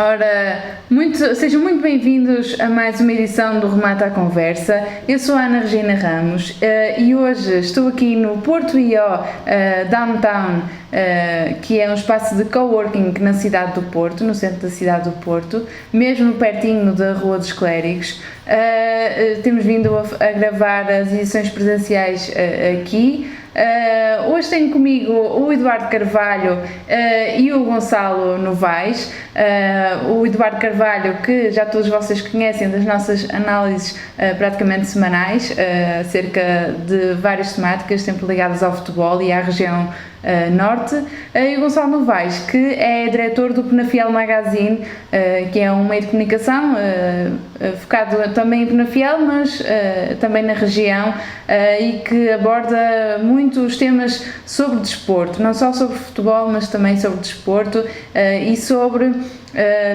Ora, sejam muito bem-vindos a mais uma edição do Remata à Conversa. Eu sou a Ana Regina Ramos e hoje estou aqui no Porto I.O. Downtown, que é um espaço de coworking na cidade do Porto, no centro da cidade do Porto, mesmo pertinho da Rua dos Clérigos. Temos vindo a gravar as edições presenciais aqui. Hoje tenho comigo o Eduardo Carvalho e o Gonçalo Novaes. O Eduardo Carvalho, que já todos vocês conhecem das nossas análises praticamente semanais, acerca de várias temáticas sempre ligadas ao futebol e à região norte, e o Gonçalo Novaes, que é diretor do Penafiel Magazine, que é um meio de comunicação focado também em Penafiel, mas também na região, e que aborda muitos temas sobre desporto, não só sobre futebol, mas também sobre desporto e sobre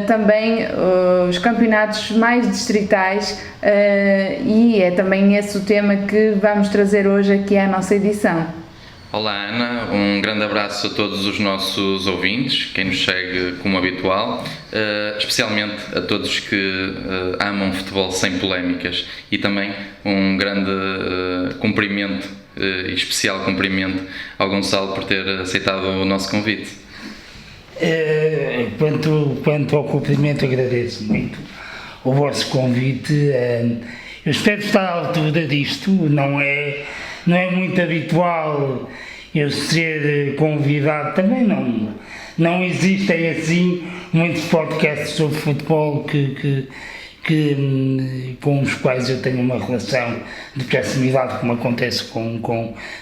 também os campeonatos mais distritais, e é também esse o tema que vamos trazer hoje aqui à nossa edição. Olá Ana, um grande abraço a todos os nossos ouvintes, quem nos segue como habitual, especialmente a todos que amam futebol sem polémicas, e também um grande cumprimento e especial cumprimento ao Gonçalo por ter aceitado o nosso convite. Quanto ao cumprimento, agradeço muito o vosso convite. Eu espero estar à altura disto. Não é muito habitual eu ser convidado, também não existem assim muitos podcasts sobre futebol com os quais eu tenho uma relação de proximidade, como acontece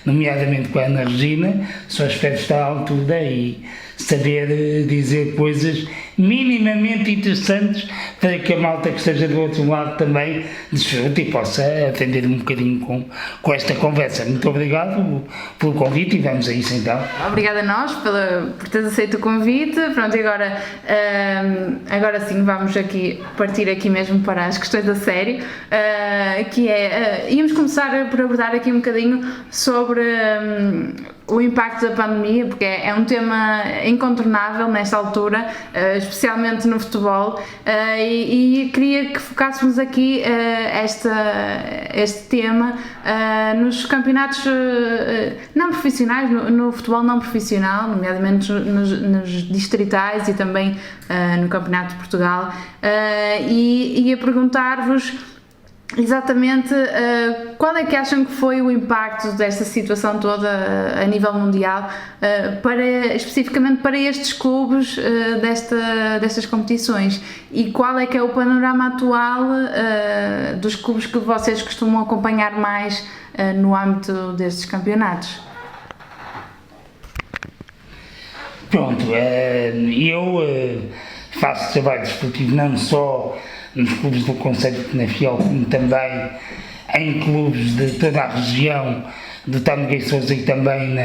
nomeadamente com a Ana Regina. Só espero estar à altura e saber dizer coisas minimamente interessantes para que a malta que esteja do outro lado também desfrute e possa aprender um bocadinho com esta conversa. Muito obrigado pelo convite e vamos a isso então. Obrigada a nós por teres aceito o convite. Pronto, e agora sim vamos partir aqui mesmo para as questões a sério, que íamos começar por abordar aqui um bocadinho sobre o impacto da pandemia, porque é um tema incontornável nesta altura, especialmente no futebol, e queria que focássemos aqui este tema nos campeonatos não profissionais, no futebol não profissional, nomeadamente nos distritais e também no Campeonato de Portugal, e a perguntar-vos exatamente qual é que acham que foi o impacto desta situação toda a nível mundial, especificamente para estes clubes destas competições, e qual é que é o panorama atual dos clubes que vocês costumam acompanhar mais no âmbito destes campeonatos? Pronto, eu faço trabalho desportivo não só nos clubes do concelho de Penafiel, como também em clubes de toda a região de Tâmega e Sousa e também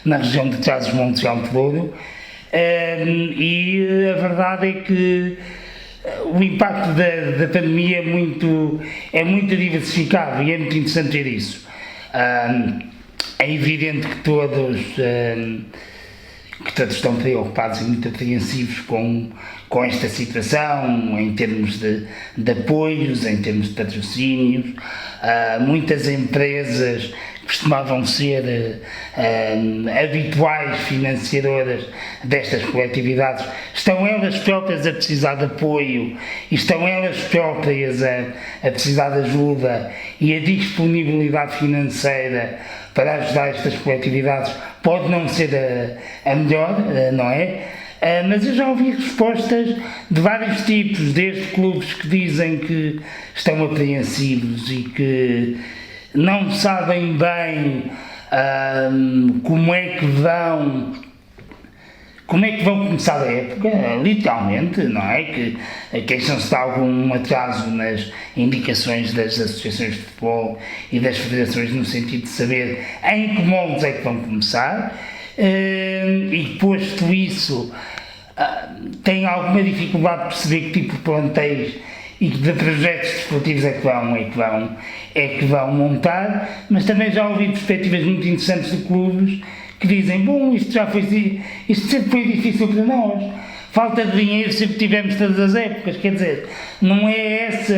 na região de Trás-os-Montes e Alto Douro, e a verdade é que o impacto da pandemia é muito diversificado e é muito interessante ver isso. É evidente que todos estão preocupados e muito apreensivos com esta situação, em termos de apoios, em termos de patrocínios. Muitas empresas costumavam ser habituais financiadoras destas coletividades, estão elas próprias a precisar de apoio, e estão elas próprias a precisar de ajuda, e a disponibilidade financeira para ajudar estas coletividades pode não ser a melhor, não é? Mas eu já ouvi respostas de vários tipos, desde clubes que dizem que estão apreensivos e que não sabem bem como é que vão começar a época, literalmente, não é? Que queixam-se de algum atraso nas indicações das associações de futebol e das federações, no sentido de saber em que moldes é que vão começar, e posto isso, têm alguma dificuldade de perceber que tipo de plantéis e de projetos desportivos é que vão montar, mas também já ouvi perspectivas muito interessantes de clubes que dizem, bom, isto sempre foi difícil para nós, falta de dinheiro sempre tivemos todas as épocas, quer dizer, não é esse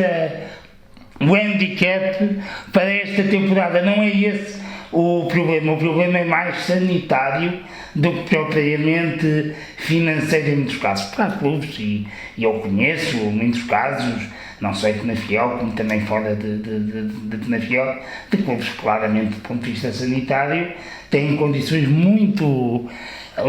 o handicap para esta temporada, não é esse o problema é mais sanitário do que propriamente financeiro em muitos casos. Para clubes, e eu conheço muitos casos, não só de Penafiel, como também fora de Penafiel, de clubes que claramente do ponto de vista sanitário têm condições muito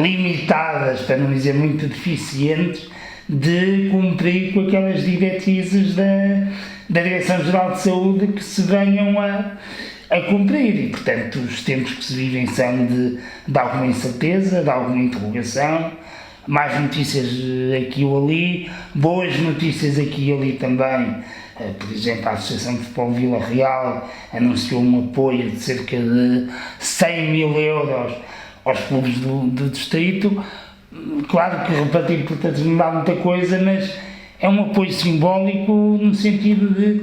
limitadas, para não dizer muito deficientes, de cumprir com aquelas diretrizes da Direção-Geral de Saúde que se venham a cumprir, e portanto os tempos que se vivem são de alguma incerteza, de alguma interrogação, mais notícias aqui ou ali, boas notícias aqui e ali também. Por exemplo, a Associação de Futebol Vila Real anunciou um apoio de cerca de 100 mil euros aos clubes do distrito. Claro que repartir por todos não dá muita coisa, mas é um apoio simbólico no sentido de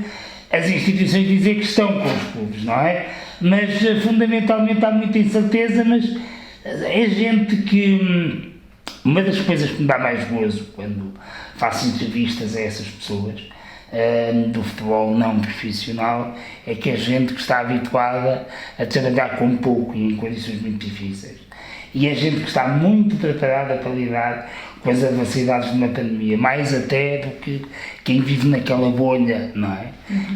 as instituições dizer que estão com os clubes, não é? Mas fundamentalmente há muita incerteza, mas é gente que... Uma das coisas que me dá mais gozo quando faço entrevistas a essas pessoas do futebol não profissional é que é gente que está habituada a trabalhar com pouco e em condições muito difíceis. E é gente que está muito preparada para lidar com as adversidades de uma pandemia, mais até do que quem vive naquela bolha, não é?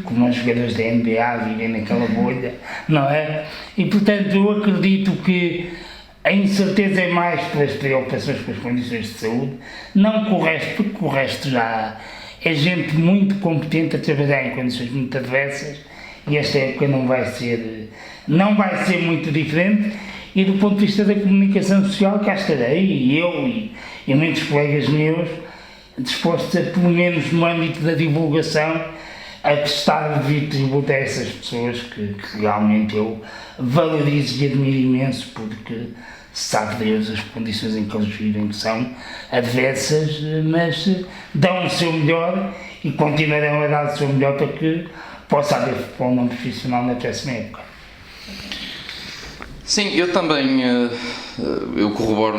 Como os jogadores da NBA vivem naquela bolha, não é? E portanto eu acredito que a incerteza é mais pelas preocupações com as condições de saúde, não com o resto, porque o resto já é gente muito competente a trabalhar em condições muito adversas, e esta época não vai ser muito diferente. E do ponto de vista da comunicação social, cá estarei, e eu e muitos colegas meus, dispostos a, pelo menos no âmbito da divulgação, a prestar devido tributo a essas pessoas que realmente eu valorizo e admiro imenso, porque sabe Deus as condições em que eles vivem, que são adversas, mas dão o seu melhor e continuarão a dar o seu melhor para que possa haver futebol não profissional na próxima época. Sim, eu também eu corroboro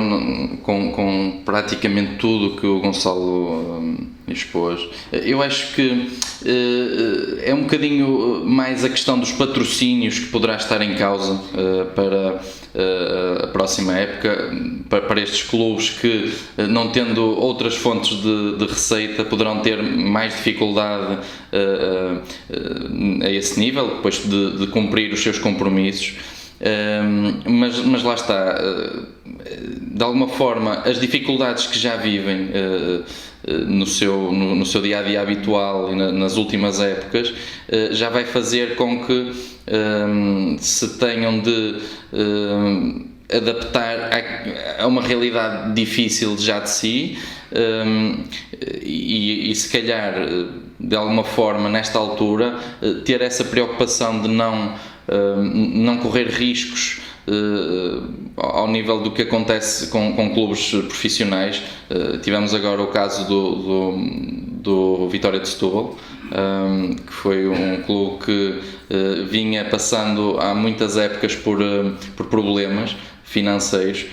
com praticamente tudo que o Gonçalo expôs. Eu acho que é um bocadinho mais a questão dos patrocínios que poderá estar em causa para a próxima época, para estes clubes que, não tendo outras fontes de receita, poderão ter mais dificuldade a esse nível, depois de cumprir os seus compromissos. Mas lá está, de alguma forma as dificuldades que já vivem no seu dia-a-dia habitual e nas últimas épocas já vai fazer com que se tenham de adaptar a uma realidade difícil já de si, e se calhar de alguma forma nesta altura ter essa preocupação de não correr riscos ao nível do que acontece com clubes profissionais. Tivemos agora o caso do Vitória de Setúbal, que foi um clube que vinha passando há muitas épocas por problemas financeiros,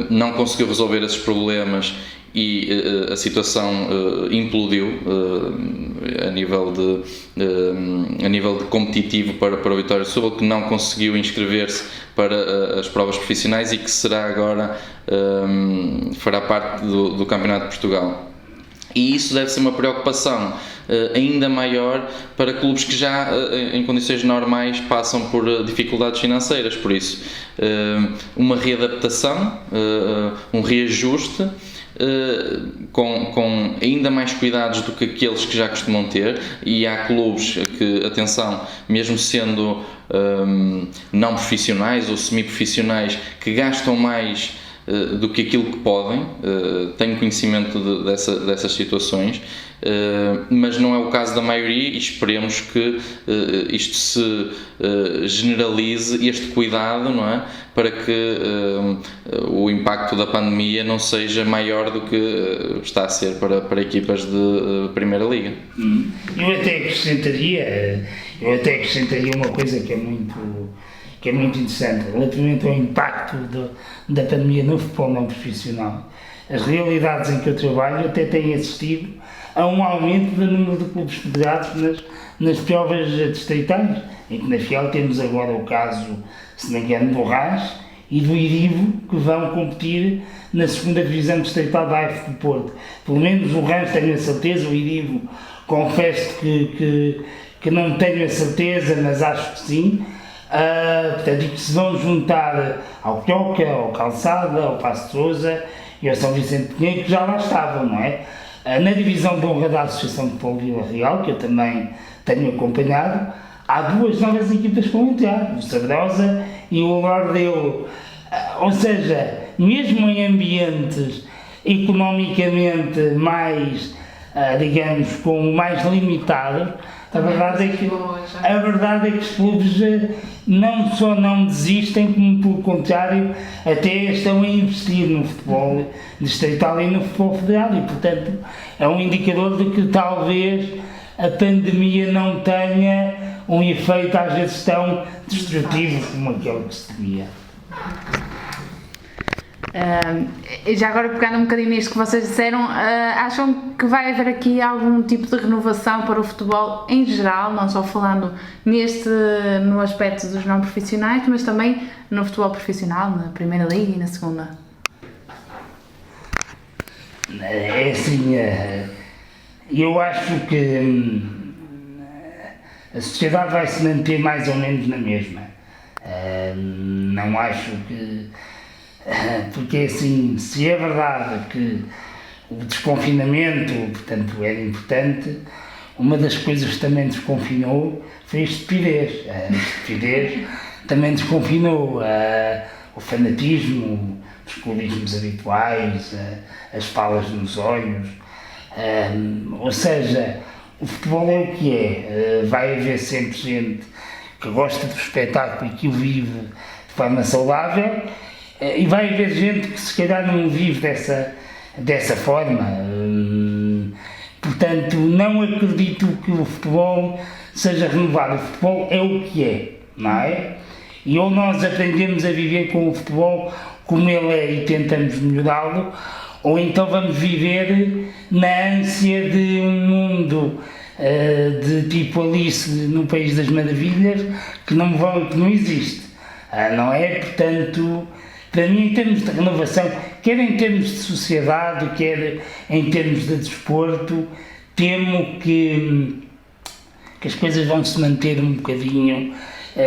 não conseguiu resolver esses problemas e a situação implodiu a nível de competitivo para o Vitória de Setúbal, que não conseguiu inscrever-se para as provas profissionais e que será agora fará parte do Campeonato de Portugal. E isso deve ser uma preocupação ainda maior para clubes que já em condições normais passam por dificuldades financeiras. Por isso, uma readaptação, um reajuste, com ainda mais cuidados do que aqueles que já costumam ter. E há clubes que, atenção, mesmo sendo não profissionais ou semi-profissionais, que gastam mais do que aquilo que podem. Tenho conhecimento dessas situações, mas não é o caso da maioria, e esperemos que isto se generalize, este cuidado, não é? Para que o impacto da pandemia não seja maior do que está a ser para equipas de Primeira Liga. Eu até acrescentaria uma coisa que é muito interessante relativamente ao impacto da pandemia no futebol não profissional. as realidades em que eu trabalho até têm assistido a um aumento do número de clubes federados nas provas distritais, em que na FIAL temos agora o caso, se não me engano, do RAS e do IRIVO, que vão competir na segunda divisão distrital da AF do Porto. Pelo menos o RAS tenho a certeza, o IRIVO confesso que não tenho a certeza, mas acho que sim. Portanto, que se vão juntar ao Toca, ao Calçada, ao Passo de Sousa e ao São Vicente de Pinheiro, que já lá estavam, não é? Na divisão de honra da Associação de Futebol Vila Real, que eu também tenho acompanhado, há duas novas equipas que vão entrar, o Sabrosa e o Lordelo. Ou seja, mesmo em ambientes economicamente mais, digamos, com mais limitados, a verdade é que os clubes não só não desistem, como pelo contrário, até estão a investir no futebol distrital e no futebol federal e, portanto, é um indicador de que talvez a pandemia não tenha um efeito às vezes tão destrutivo como aquele que se devia. E já agora pegando um bocadinho nisto que vocês disseram, acham que vai haver aqui algum tipo de renovação para o futebol em geral, não só falando no aspecto dos não profissionais, mas também no futebol profissional, na Primeira Liga e na Segunda? É assim, eu acho que a sociedade vai se manter mais ou menos na mesma. Não acho que... Porque assim, se é verdade que o desconfinamento, portanto, era importante, uma das coisas que também desconfinou foi a estupidez. A estupidez também desconfinou o fanatismo, os clubismos habituais, as palas nos olhos. Ou seja, o futebol é o que é. Vai haver sempre gente que gosta do espetáculo e que o vive de forma saudável. E vai haver gente que se calhar não vive dessa forma. Portanto, não acredito que o futebol seja renovado. O futebol é o que é, não é? E ou nós aprendemos a viver com o futebol como ele é e tentamos melhorá-lo, ou então vamos viver na ânsia de um mundo de tipo Alice no País das Maravilhas que não existe, não é? Portanto, para mim, em termos de renovação, quer em termos de sociedade, quer em termos de desporto, temo que as coisas vão se manter um bocadinho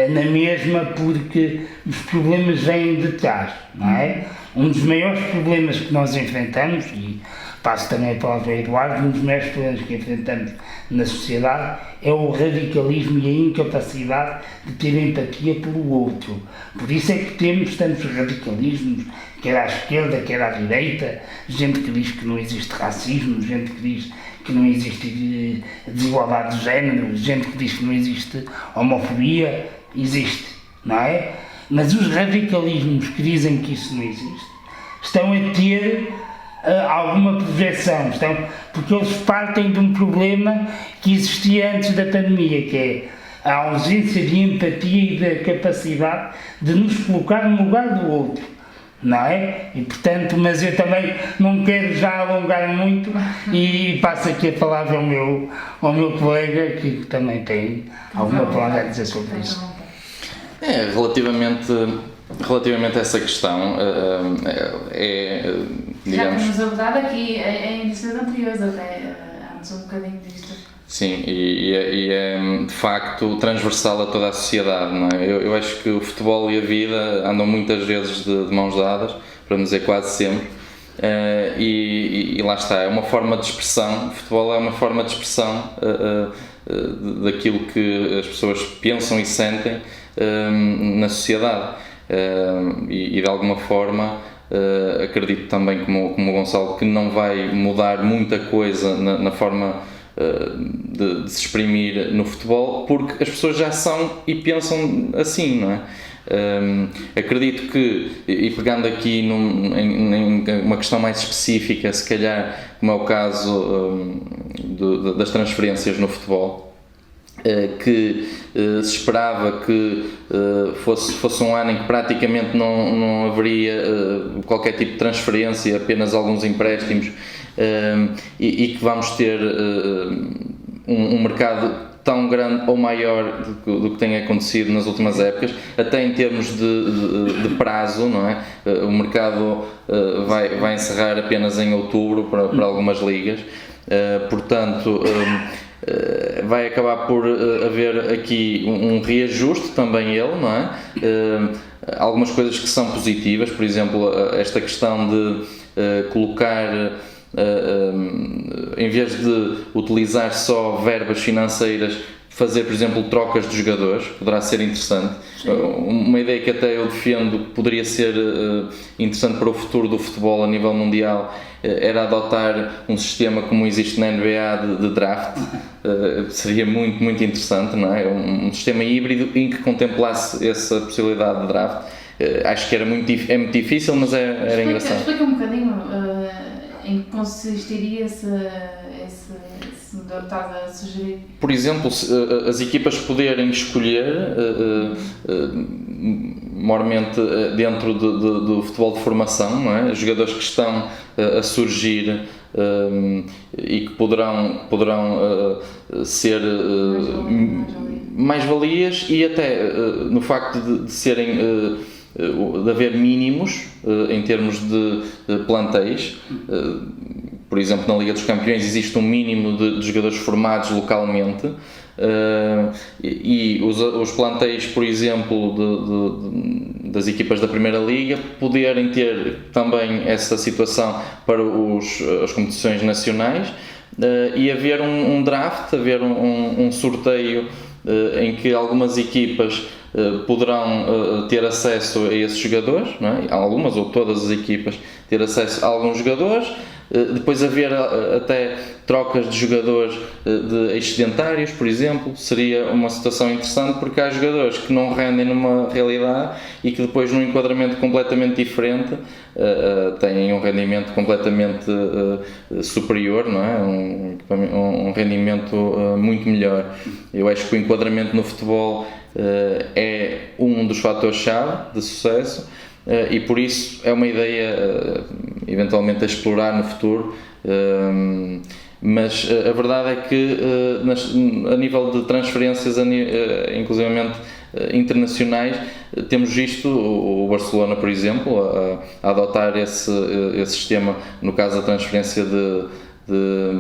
na mesma, porque os problemas vêm de trás, não é? Um dos maiores problemas que nós enfrentamos, e passo também a palavra ao Eduardo, um dos maiores problemas que enfrentamos na sociedade é o radicalismo e a incapacidade de ter empatia pelo outro. Por isso é que temos tantos radicalismos, quer à esquerda, quer à direita, gente que diz que não existe racismo, gente que diz que não existe desigualdade de género, gente que diz que não existe homofobia. Existe, não é? Mas os radicalismos que dizem que isso não existe estão a ter alguma projeção, porque eles partem de um problema que existia antes da pandemia, que é a ausência de empatia e da capacidade de nos colocar no lugar do outro, não é? E portanto, mas eu também não quero já alongar muito e passo aqui a palavra ao meu colega que também tem alguma palavra a dizer sobre isso. Relativamente a essa questão, digamos... Já temos abordado aqui em edições anteriores até, antes um bocadinho disto. Sim, e é de facto transversal a toda a sociedade, não é? Eu acho que o futebol e a vida andam muitas vezes de mãos dadas, para não dizer quase sempre, e lá está, é uma forma de expressão, o futebol é uma forma de expressão daquilo que as pessoas pensam e sentem na sociedade. E de alguma forma acredito também, como o Gonçalo, que não vai mudar muita coisa na forma de se exprimir no futebol, porque as pessoas já são e pensam assim, não é? Acredito que, e pegando aqui em uma questão mais específica, se calhar como é o caso das transferências no futebol, que se esperava que fosse um ano em que praticamente não haveria qualquer tipo de transferência, apenas alguns empréstimos, e que vamos ter um mercado tão grande ou maior do que tem acontecido nas últimas épocas, até em termos de prazo, não é? O mercado vai encerrar apenas em outubro para algumas ligas, portanto vai acabar por haver aqui um reajuste também não é? Algumas coisas que são positivas, por exemplo, esta questão de colocar, em vez de utilizar só verbas financeiras, fazer, por exemplo, trocas de jogadores, poderá ser interessante. Sim. Uma ideia que até eu defendo que poderia ser interessante para o futuro do futebol a nível mundial era adotar um sistema como existe na NBA de draft. Seria muito, muito interessante, não é? Um sistema híbrido em que contemplasse essa possibilidade de draft. Acho que é muito difícil, mas era engraçado. Explica um bocadinho em que consistiria esse modelo que estás a sugerir. Por exemplo, as equipas poderem escolher, maiormente dentro do futebol de formação, não é? Jogadores que estão a surgir e que poderão ser mais-valias, e até no facto de serem de haver mínimos em termos de plantéis. Por exemplo, na Liga dos Campeões existe um mínimo de jogadores formados localmente, e os plantéis, por exemplo, das equipas da Primeira Liga poderem ter também essa situação para as competições nacionais, e haver um draft, haver um sorteio em que algumas equipas poderão ter acesso a esses jogadores, não é? Algumas ou todas as equipas ter acesso a alguns jogadores, depois haver até trocas de jogadores de excedentários, por exemplo. Seria uma situação interessante, porque há jogadores que não rendem numa realidade e que depois, num enquadramento completamente diferente, têm um rendimento completamente superior, não é? Um rendimento muito melhor. Eu acho que o enquadramento no futebol é um dos fatores-chave de sucesso, e por isso é uma ideia eventualmente a explorar no futuro, mas a verdade é que a nível de transferências, inclusivamente internacionais, temos visto o Barcelona, por exemplo, a adotar esse sistema, no caso da transferência de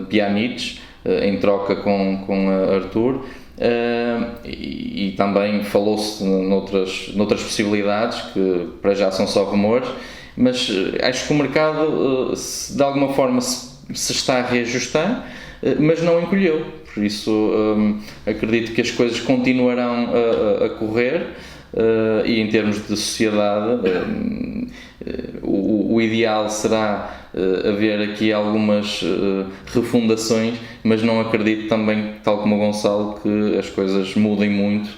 Pjanic em troca com Arthur. E também falou-se noutras possibilidades, que para já são só rumores, mas acho que o mercado de alguma forma se está a reajustar, mas não encolheu. Por isso acredito que as coisas continuarão a correr, e em termos de sociedade o ideal será haver aqui algumas refundações, mas não acredito também, tal como o Gonçalo, que as coisas mudem muito.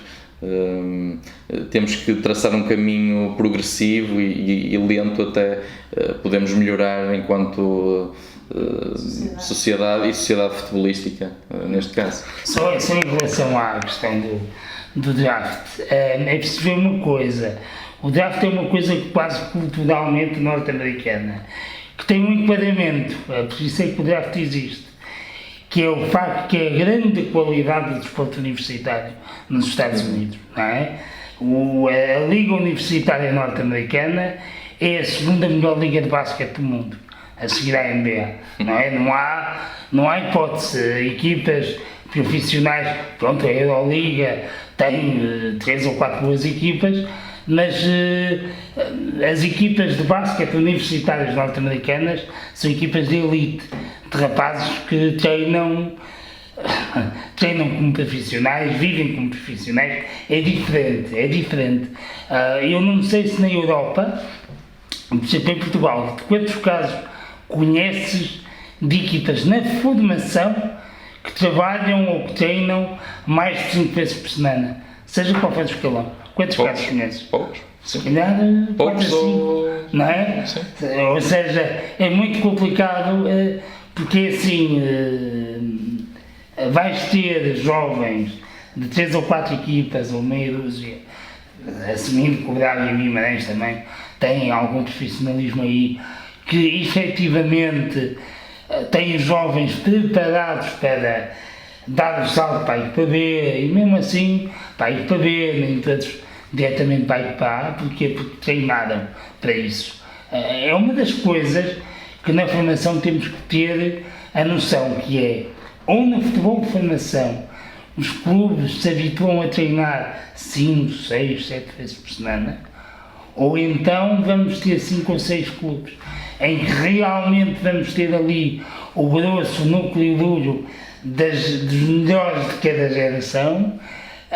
Temos que traçar um caminho progressivo e lento até podemos melhorar enquanto sociedade e sociedade futebolística, neste caso. Só em relação à questão do draft, é preciso ver uma coisa. O draft é uma coisa quase culturalmente norte-americana, que tem um enquadramento, por isso é que o draft existe, que é o facto que é a grande qualidade do desporto universitário nos Estados Unidos, não é? A Liga Universitária Norte-Americana é a segunda melhor liga de basquete do mundo, a seguir à NBA, não é? Não há hipótese. Equipas profissionais, pronto, a Euroliga tem 3 ou 4 boas equipas, mas as equipas de basquete universitárias norte-americanas são equipas de elite, de rapazes que treinam como profissionais, vivem como profissionais. É diferente. Eu não sei se na Europa, por exemplo em Portugal, de quantos casos conheces de equipas na formação que trabalham ou que treinam mais de 5 vezes por semana, seja qual for o escalão? Quantos casos conheces? Poucos. Se calhar 4 a 5, não é? Sim. Ou seja, é muito complicado, porque assim vais ter jovens de 3 ou 4 equipas, ou meia dúzia, assumindo que o Braga e o Guimarães também têm algum profissionalismo aí, que efetivamente têm os jovens preparados para dar o salto para ir para B, e mesmo assim, para ir para B, nem todos diretamente para ir para A, porque treinaram para isso. É uma das coisas que na formação temos que ter a noção, que é, ou no futebol de formação, os clubes se habituam a treinar 5, 6, 7 vezes por semana, ou então vamos ter 5 ou 6 clubes em que realmente vamos ter ali o grosso, o núcleo duro dos melhores de cada geração,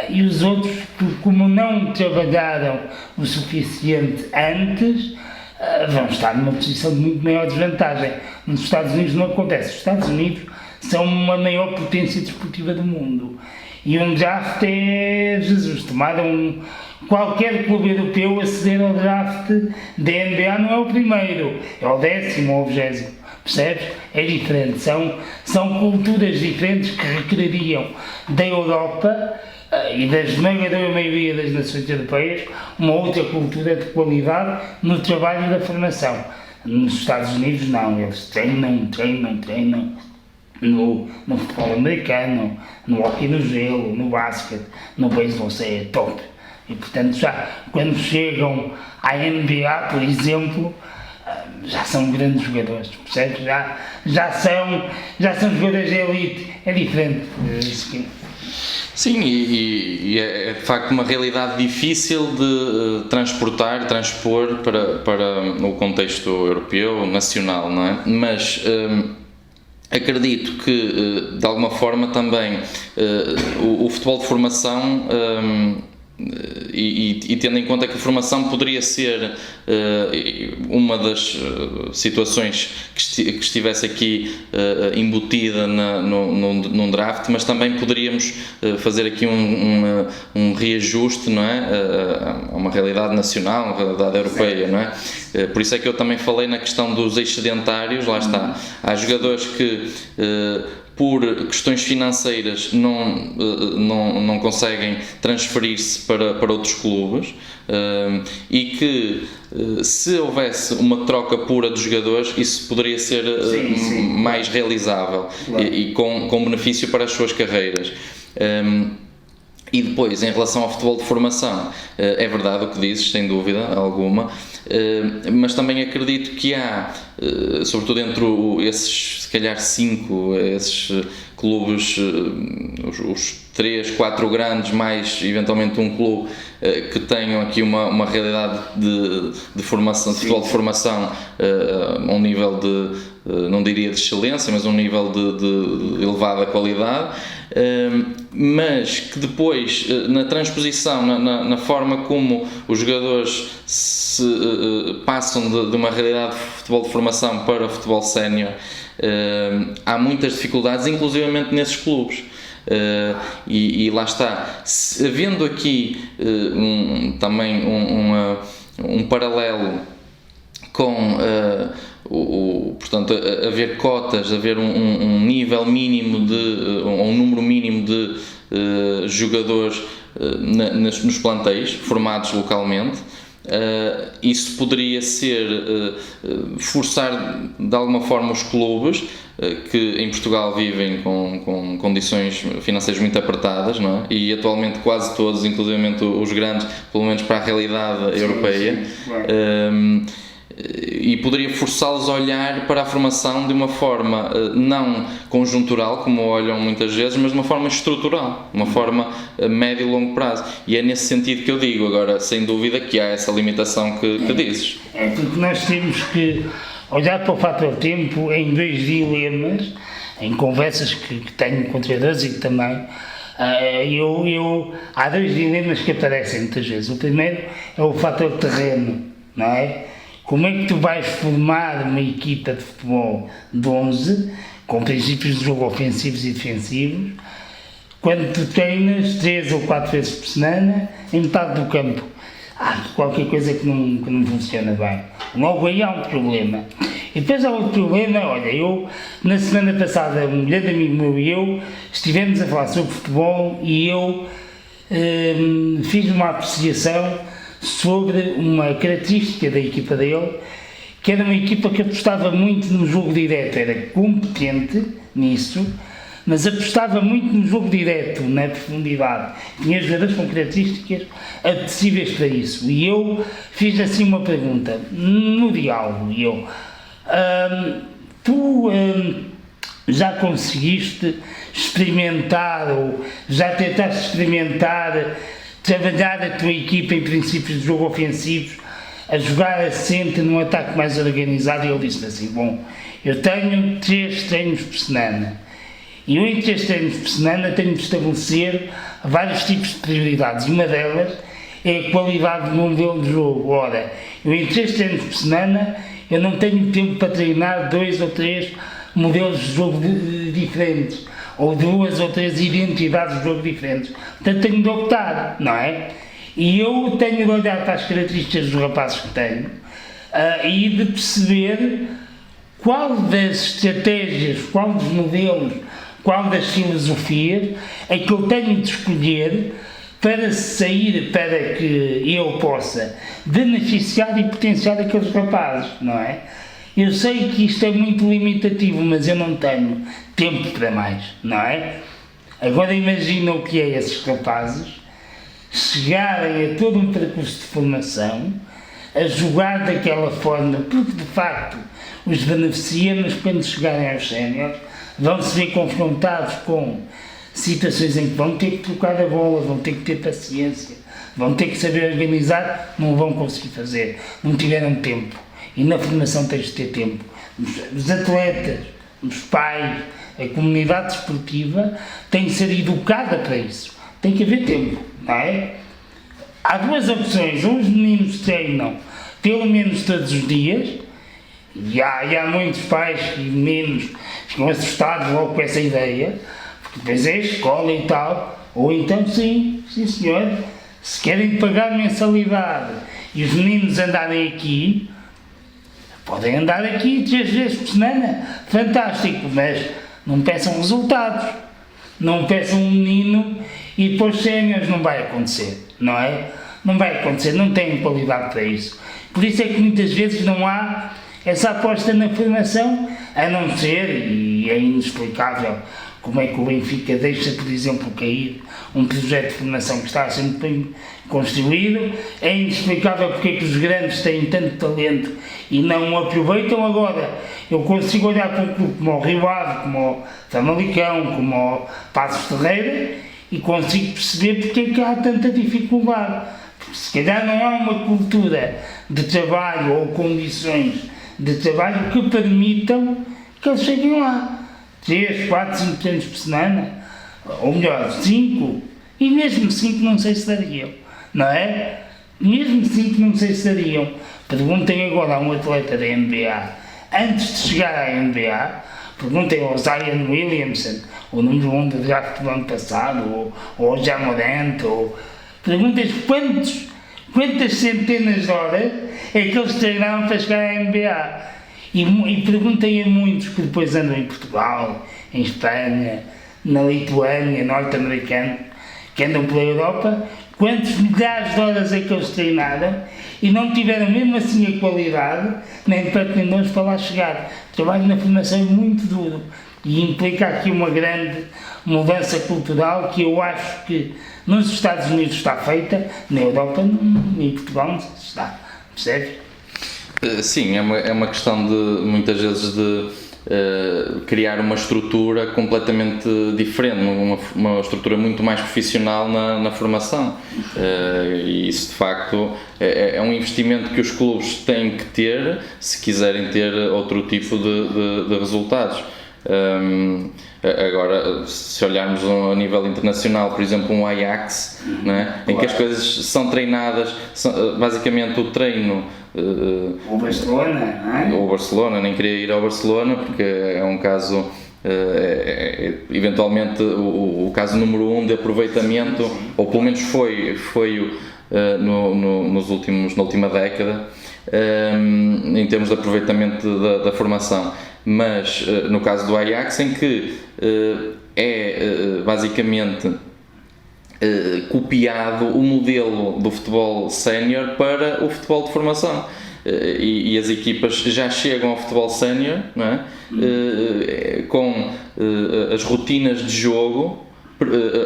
e os outros, como não trabalharam o suficiente antes, vão estar numa posição de muito maior desvantagem. Nos Estados Unidos não acontece. Os Estados Unidos são a maior potência desportiva do mundo. E um draft é Jesus. Tomaram qualquer clube europeu a ceder ao draft da NBA, não é o primeiro, é o 10º ou o 20º. Percebes? É diferente. São culturas diferentes que requereriam da Europa e da esmagadora maioria das nações europeias uma outra cultura de qualidade no trabalho da formação. Nos Estados Unidos não, eles treinam no futebol americano, no hóquei no gelo, no basquete, no beisebol, é top. E portanto já quando chegam à NBA, por exemplo, já são grandes jogadores, percebes? Já são jogadores de elite, é diferente. Sim, e é de facto uma realidade difícil de transpor para o contexto europeu, nacional, não é? Mas acredito que de alguma forma também o futebol de formação e tendo em conta que a formação poderia ser uma das situações que estivesse aqui embutida num draft, mas também poderíamos fazer aqui um reajuste, não é? A uma realidade nacional, uma realidade europeia, não é? Por isso é que eu também falei na questão dos excedentários. Lá está, há jogadores que por questões financeiras não conseguem transferir-se para outros clubes, e que se houvesse uma troca pura dos jogadores, isso poderia ser mais realizável, claro. e com benefício para as suas carreiras. E depois, em relação ao futebol de formação, é verdade o que dizes, sem dúvida alguma, mas também acredito que há, sobretudo entre esses, se calhar 5, esses clubes, os 3, 4 grandes, mais eventualmente um clube, que tenham aqui uma realidade de formação, de futebol de formação a um nível não diria de excelência, mas um nível de elevada qualidade, mas que depois, na transposição, na forma como os jogadores se passam de uma realidade de futebol de formação para o futebol sénior, há muitas dificuldades, inclusivamente nesses clubes. E lá está, havendo aqui também um paralelo com portanto, haver cotas, haver um nível mínimo um número mínimo de jogadores nos plantéis formados localmente. Isso poderia ser forçar de alguma forma os clubes que em Portugal vivem com condições financeiras muito apertadas, não é? E atualmente quase todos, inclusive os grandes, pelo menos para a realidade europeia, claro. E poderia forçá-los a olhar para a formação de uma forma não conjuntural, como olham muitas vezes, mas de uma forma estrutural, uma forma a médio e longo prazo. E é nesse sentido que eu digo. Agora, sem dúvida que há essa limitação que dizes. É porque nós temos que olhar para o fator tempo em 2 dilemas, em conversas que tenho com treinadores e que também há 2 dilemas que aparecem muitas vezes. O primeiro é o fator terreno, não é? Como é que tu vais formar uma equipa de futebol de 11 com princípios de jogo ofensivos e defensivos quando tu treinas 3 ou 4 vezes por semana em metade do campo? Qualquer coisa que não funciona bem. Logo aí há um problema. E depois há outro problema, olha, eu, na semana passada, um grande amigo meu e eu, estivemos a falar sobre futebol e eu fiz uma apreciação sobre uma característica da equipa dele, que era uma equipa que apostava muito no jogo direto, era competente nisso, mas apostava muito no jogo direto, na profundidade. Tinha jogadores com características apetecíveis para isso. E eu fiz assim uma pergunta, no diálogo, tu já conseguiste experimentar, ou já tentaste experimentar, trabalhar a tua equipa em princípios de jogo ofensivos, a jogar assente num ataque mais organizado? E ele disse assim, bom, eu tenho 3 treinos por semana. E eu, em 3 treinos por semana, tenho de estabelecer vários tipos de prioridades. E uma delas é a qualidade do meu modelo de jogo. Ora, eu, em 3 treinos por semana, eu não tenho tempo para treinar 2 ou 3 modelos de jogo diferentes, ou 2 ou 3 identidades de jogo diferentes. Portanto, tenho de optar, não é? E eu tenho de olhar para as características dos rapazes que tenho e de perceber qual das estratégias, qual dos modelos, qual das filosofias é que eu tenho de escolher para sair, para que eu possa beneficiar e potenciar aqueles rapazes, não é? Eu sei que isto é muito limitativo, mas eu não tenho tempo para mais, não é? Agora imagina o que é esses rapazes chegarem a todo um percurso de formação, a jogar daquela forma, porque de facto os beneficia, mas quando chegarem aos séniores vão se ver confrontados com situações em que vão ter que trocar a bola, vão ter que ter paciência, vão ter que saber organizar, não vão conseguir fazer, não tiveram tempo. E na formação tens de ter tempo. Os atletas, os pais, a comunidade esportiva tem de ser educada para isso. Tem que haver tempo, não é? Há 2 opções, ou os meninos treinam pelo menos todos os dias, e há muitos pais e meninos que ficam assustados logo com essa ideia, porque depois é a escola e tal, ou então sim senhor, se querem pagar mensalidade e os meninos andarem aqui, podem andar aqui 3 vezes por semana, fantástico, mas não peçam resultados, não peçam um menino e depois séniores, não vai acontecer, não é? Não vai acontecer, não têm qualidade para isso. Por isso é que muitas vezes não há essa aposta na formação, a não ser, e é inexplicável como é que o Benfica deixa, por exemplo, cair um projeto de formação que está a ser muito bem construído, é inexplicável porque é que os grandes têm tanto talento e não o aproveitam. Agora, eu consigo olhar para um clube como o Rio Ave, como o Famalicão, como o Passos Ferreira e consigo perceber porque é que há tanta dificuldade. Porque se calhar não há uma cultura de trabalho ou condições de trabalho que permitam que eles cheguem lá. 3, 4, 5 treinos por semana, ou melhor, 5, e mesmo 5 não sei se dariam, não é? Mesmo 5 não sei se dariam. Perguntem agora a um atleta da NBA, antes de chegar à NBA, perguntem ao Zion Williamson, o número 1 do draft do ano passado, ou ao Ja Morant, ou perguntem-lhes quantas centenas de horas é que eles treinaram para chegar à NBA. E perguntem a muitos que depois andam em Portugal, em Espanha, na Lituânia, norte-americano, que andam pela Europa, quantos milhares de horas é que eles treinaram e não tiveram mesmo assim a qualidade, nem perto nem longe, para lá chegar. O trabalho na formação é muito duro e implica aqui uma grande mudança cultural que eu acho que nos Estados Unidos está feita, na Europa e em Portugal não sei se está, percebe? Sim, é uma questão de, muitas vezes, de criar uma estrutura completamente diferente, uma estrutura muito mais profissional na formação. E isso, de facto, é um investimento que os clubes têm que ter se quiserem ter outro tipo de resultados. Agora, se olharmos a nível internacional, por exemplo, um Ajax, né, em que as coisas são treinadas, basicamente o treino. O Barcelona, não é? O Barcelona, nem queria ir ao Barcelona porque é um caso, eventualmente, o caso número 1 de aproveitamento, ou pelo menos foi na última década. em termos de aproveitamento da formação. Mas no caso do Ajax, em que basicamente copiado o modelo do futebol sénior para o futebol de formação. E as equipas já chegam ao futebol sénior, não é? Com as rotinas de jogo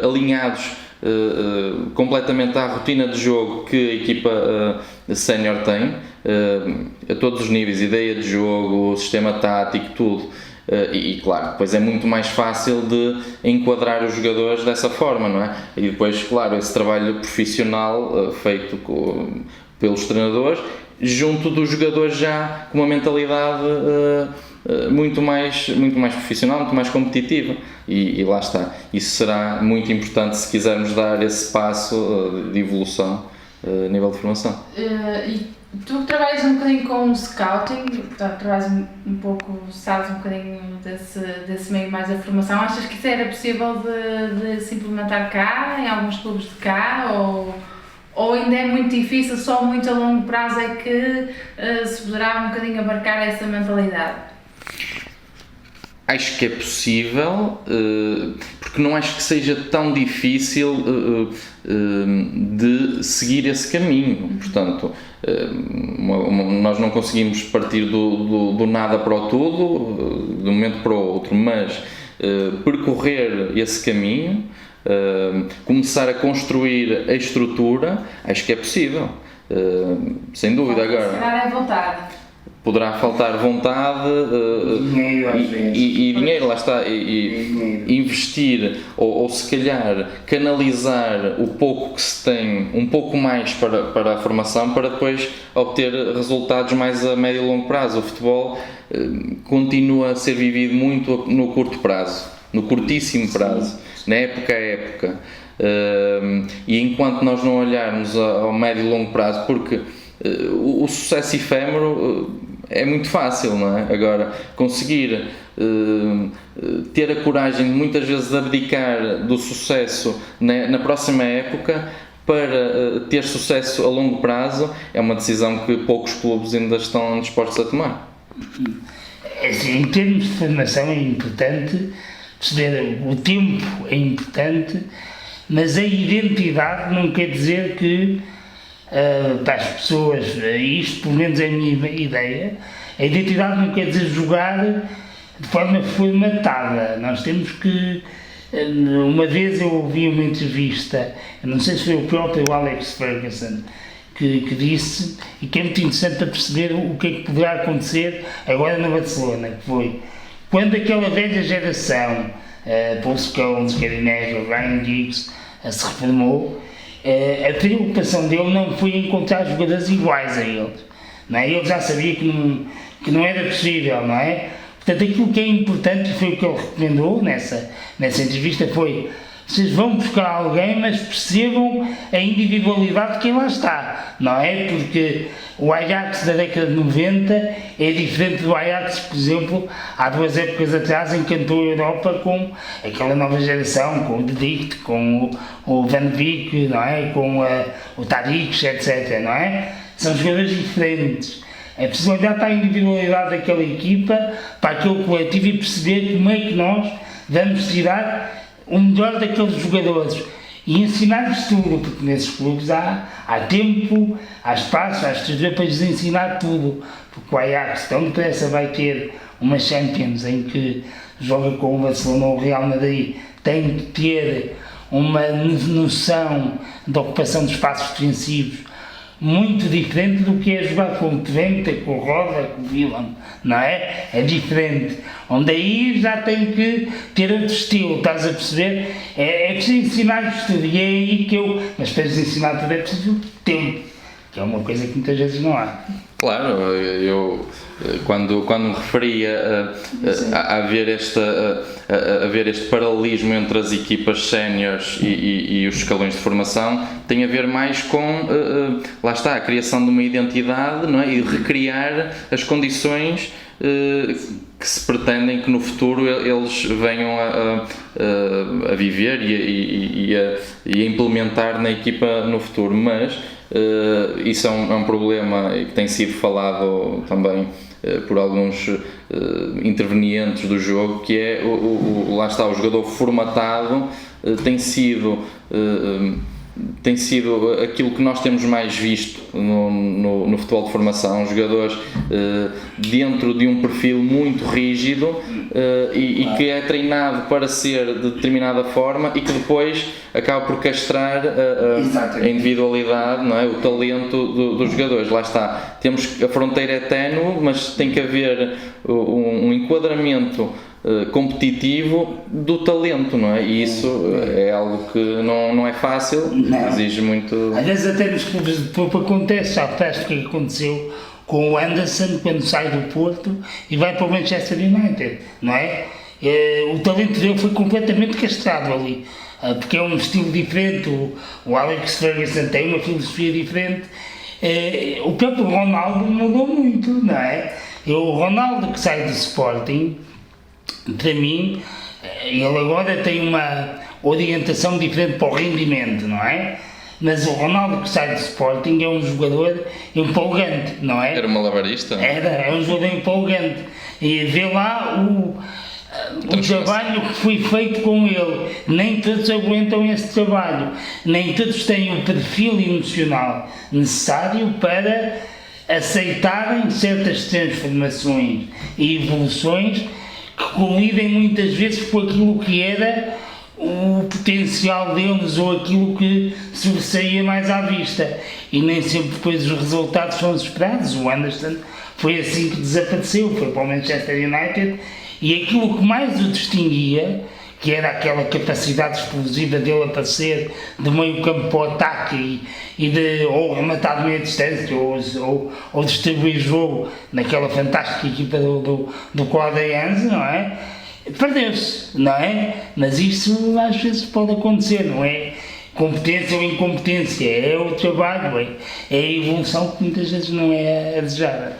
alinhados completamente à rotina de jogo que a equipa sénior tem, a todos os níveis, ideia de jogo, sistema tático, tudo. E claro, depois é muito mais fácil de enquadrar os jogadores dessa forma, não é? E depois, claro, esse trabalho profissional feito pelos treinadores, junto dos jogadores já com uma mentalidade muito mais profissional, muito mais competitiva, e lá está. Isso será muito importante se quisermos dar esse passo de evolução a nível de formação. E tu trabalhas um bocadinho com o scouting, trabalhas um pouco, sabes um bocadinho desse meio mais da formação. Achas que isso era possível de se implementar cá, em alguns clubes de cá, ou ainda é muito difícil, só muito a longo prazo é que se poderá um bocadinho abarcar essa mentalidade? Acho que é possível, porque não acho que seja tão difícil de seguir esse caminho. Portanto, nós não conseguimos partir do nada para o tudo, de um momento para o outro, mas percorrer esse caminho, começar a construir a estrutura, acho que é possível, sem dúvida. Agora é vontade. Poderá faltar vontade e dinheiro, lá está, e investir ou se calhar canalizar o pouco que se tem um pouco mais para a formação, para depois obter resultados mais a médio e longo prazo. O futebol continua a ser vivido muito no curto prazo, no curtíssimo prazo, na época a época, e enquanto nós não olharmos ao médio e longo prazo, porque o sucesso efêmero é muito fácil, não é? Agora, conseguir ter a coragem de muitas vezes abdicar do sucesso na próxima época para ter sucesso a longo prazo é uma decisão que poucos clubes ainda estão dispostos a tomar. Assim, em termos de formação é importante perceber, o tempo é importante, mas a identidade não quer dizer que para as pessoas, isto pelo menos é a minha ideia, a identidade não quer dizer jogar de forma formatada. Nós temos que, uma vez eu ouvi uma entrevista, não sei se foi o próprio Alex Ferguson que disse, e que é muito interessante para perceber o que é que poderá acontecer agora no Barcelona, que foi quando aquela velha geração, Paul Scholes, Gary Neville, Ryan Giggs, se reformou. A preocupação dele não foi encontrar jogadores iguais a eles, não é? Ele já sabia que não era possível, não é? Portanto, aquilo que é importante, e foi o que ele recomendou nessa entrevista, foi: vocês vão buscar alguém, mas percebam a individualidade de quem lá está, não é? Porque o Ajax da década de 90 é diferente do Ajax, por exemplo, há 2 épocas atrás, encantou a Europa com aquela nova geração, com o De Ligt, com o Van Beek, não é? Com o Tadic, etc, não é? São jogadores diferentes. É preciso olhar para a individualidade daquela equipa, para aquele coletivo, e perceber como é que nós vamos tirar o melhor daqueles jogadores e ensinar-lhes tudo, porque nesses clubes há tempo, há espaço, há estrutura para lhes ensinar tudo, porque o Ajax tão depressa vai ter uma Champions em que joga com o Barcelona ou o Real Madrid, tem de ter uma noção da ocupação de espaços defensivos muito diferente do que é jogar com o Twente, com o Roda, com o Milan, não é? É diferente. Onde aí já tem que ter outro estilo, estás a perceber? É preciso ensinar-lhes tudo, e é aí que mas para lhes ensinar tudo é preciso tempo, que é uma coisa que muitas vezes não há. Claro, eu quando me referia a haver este paralelismo entre as equipas séniores e os escalões de formação, tem a ver mais com, lá está, a criação de uma identidade, não é? E recriar as condições que se pretendem que no futuro eles venham a viver e a implementar na equipa no futuro. Mas isso é um problema que tem sido falado também por alguns intervenientes do jogo, que é lá está, o jogador formatado tem sido aquilo que nós temos mais visto no futebol de formação, jogadores dentro de um perfil muito rígido e que é treinado para ser de determinada forma e que depois acaba por castrar a individualidade, não é? O talento dos jogadores. Lá está, temos a fronteira é ténue, mas tem que haver um enquadramento competitivo do talento, não é? E isso é algo que não é fácil, exige muito. Às vezes até nos clubes de topo acontece, já o que aconteceu com o Anderson quando sai do Porto e vai para o Manchester United, não é? O talento dele foi completamente castrado ali, porque é um estilo diferente, o Alex Ferguson tem uma filosofia diferente, o próprio Ronaldo mudou muito, não é? O Ronaldo que sai do Sporting, para mim, ele agora tem uma orientação diferente para o rendimento, não é? Mas o Ronaldo que sai do Sporting é um jogador empolgante, não é? Era malabarista? É um jogador empolgante. E vê lá o trabalho que foi feito com ele. Nem todos aguentam esse trabalho, nem todos têm o perfil emocional necessário para aceitarem certas transformações e evoluções que colidem muitas vezes com aquilo que era o potencial deles ou aquilo que sobressaía mais à vista, e nem sempre depois os resultados são os esperados. O Anderson foi assim que desapareceu, foi para o Manchester United, e aquilo que mais o distinguia, que era aquela capacidade explosiva dele aparecer de meio campo para o ataque e de ou rematar de meia distância ou distribuir jogo naquela fantástica equipa do Corinthians, não é? Perdeu-se, não é? Mas isso às vezes pode acontecer, não é? Competência ou incompetência, é o trabalho, é a evolução que muitas vezes não é a desejada.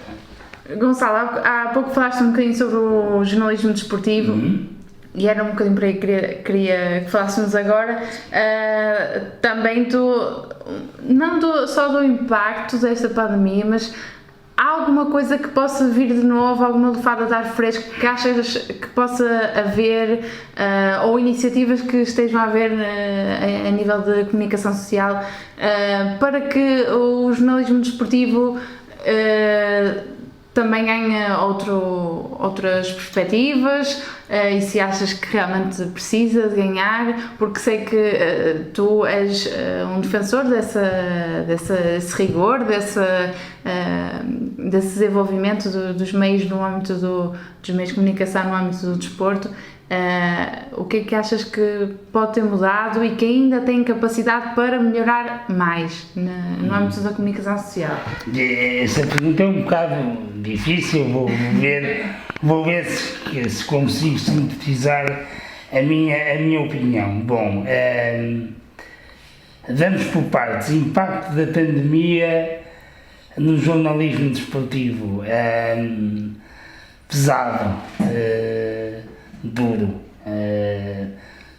Gonçalo, há pouco falaste um bocadinho sobre o jornalismo desportivo. E era um bocadinho por aí que queria que falássemos agora, também só do impacto desta pandemia, mas há alguma coisa que possa vir de novo, alguma lufada de ar fresco que achas que possa haver, ou iniciativas que estejam a haver a nível de comunicação social, para que o jornalismo desportivo também ganha outras perspectivas, e se achas que realmente precisa de ganhar, porque sei que tu és um defensor desse rigor, desse desenvolvimento dos meios no âmbito dos meios de comunicação no âmbito do desporto. O que é que achas que pode ter mudado e que ainda tem capacidade para melhorar mais no âmbito da comunicação social? Essa pergunta é um bocado difícil, vou ver se consigo sintetizar a minha opinião. Bom, vamos por partes. Impacto da pandemia no jornalismo desportivo, pesado, duro.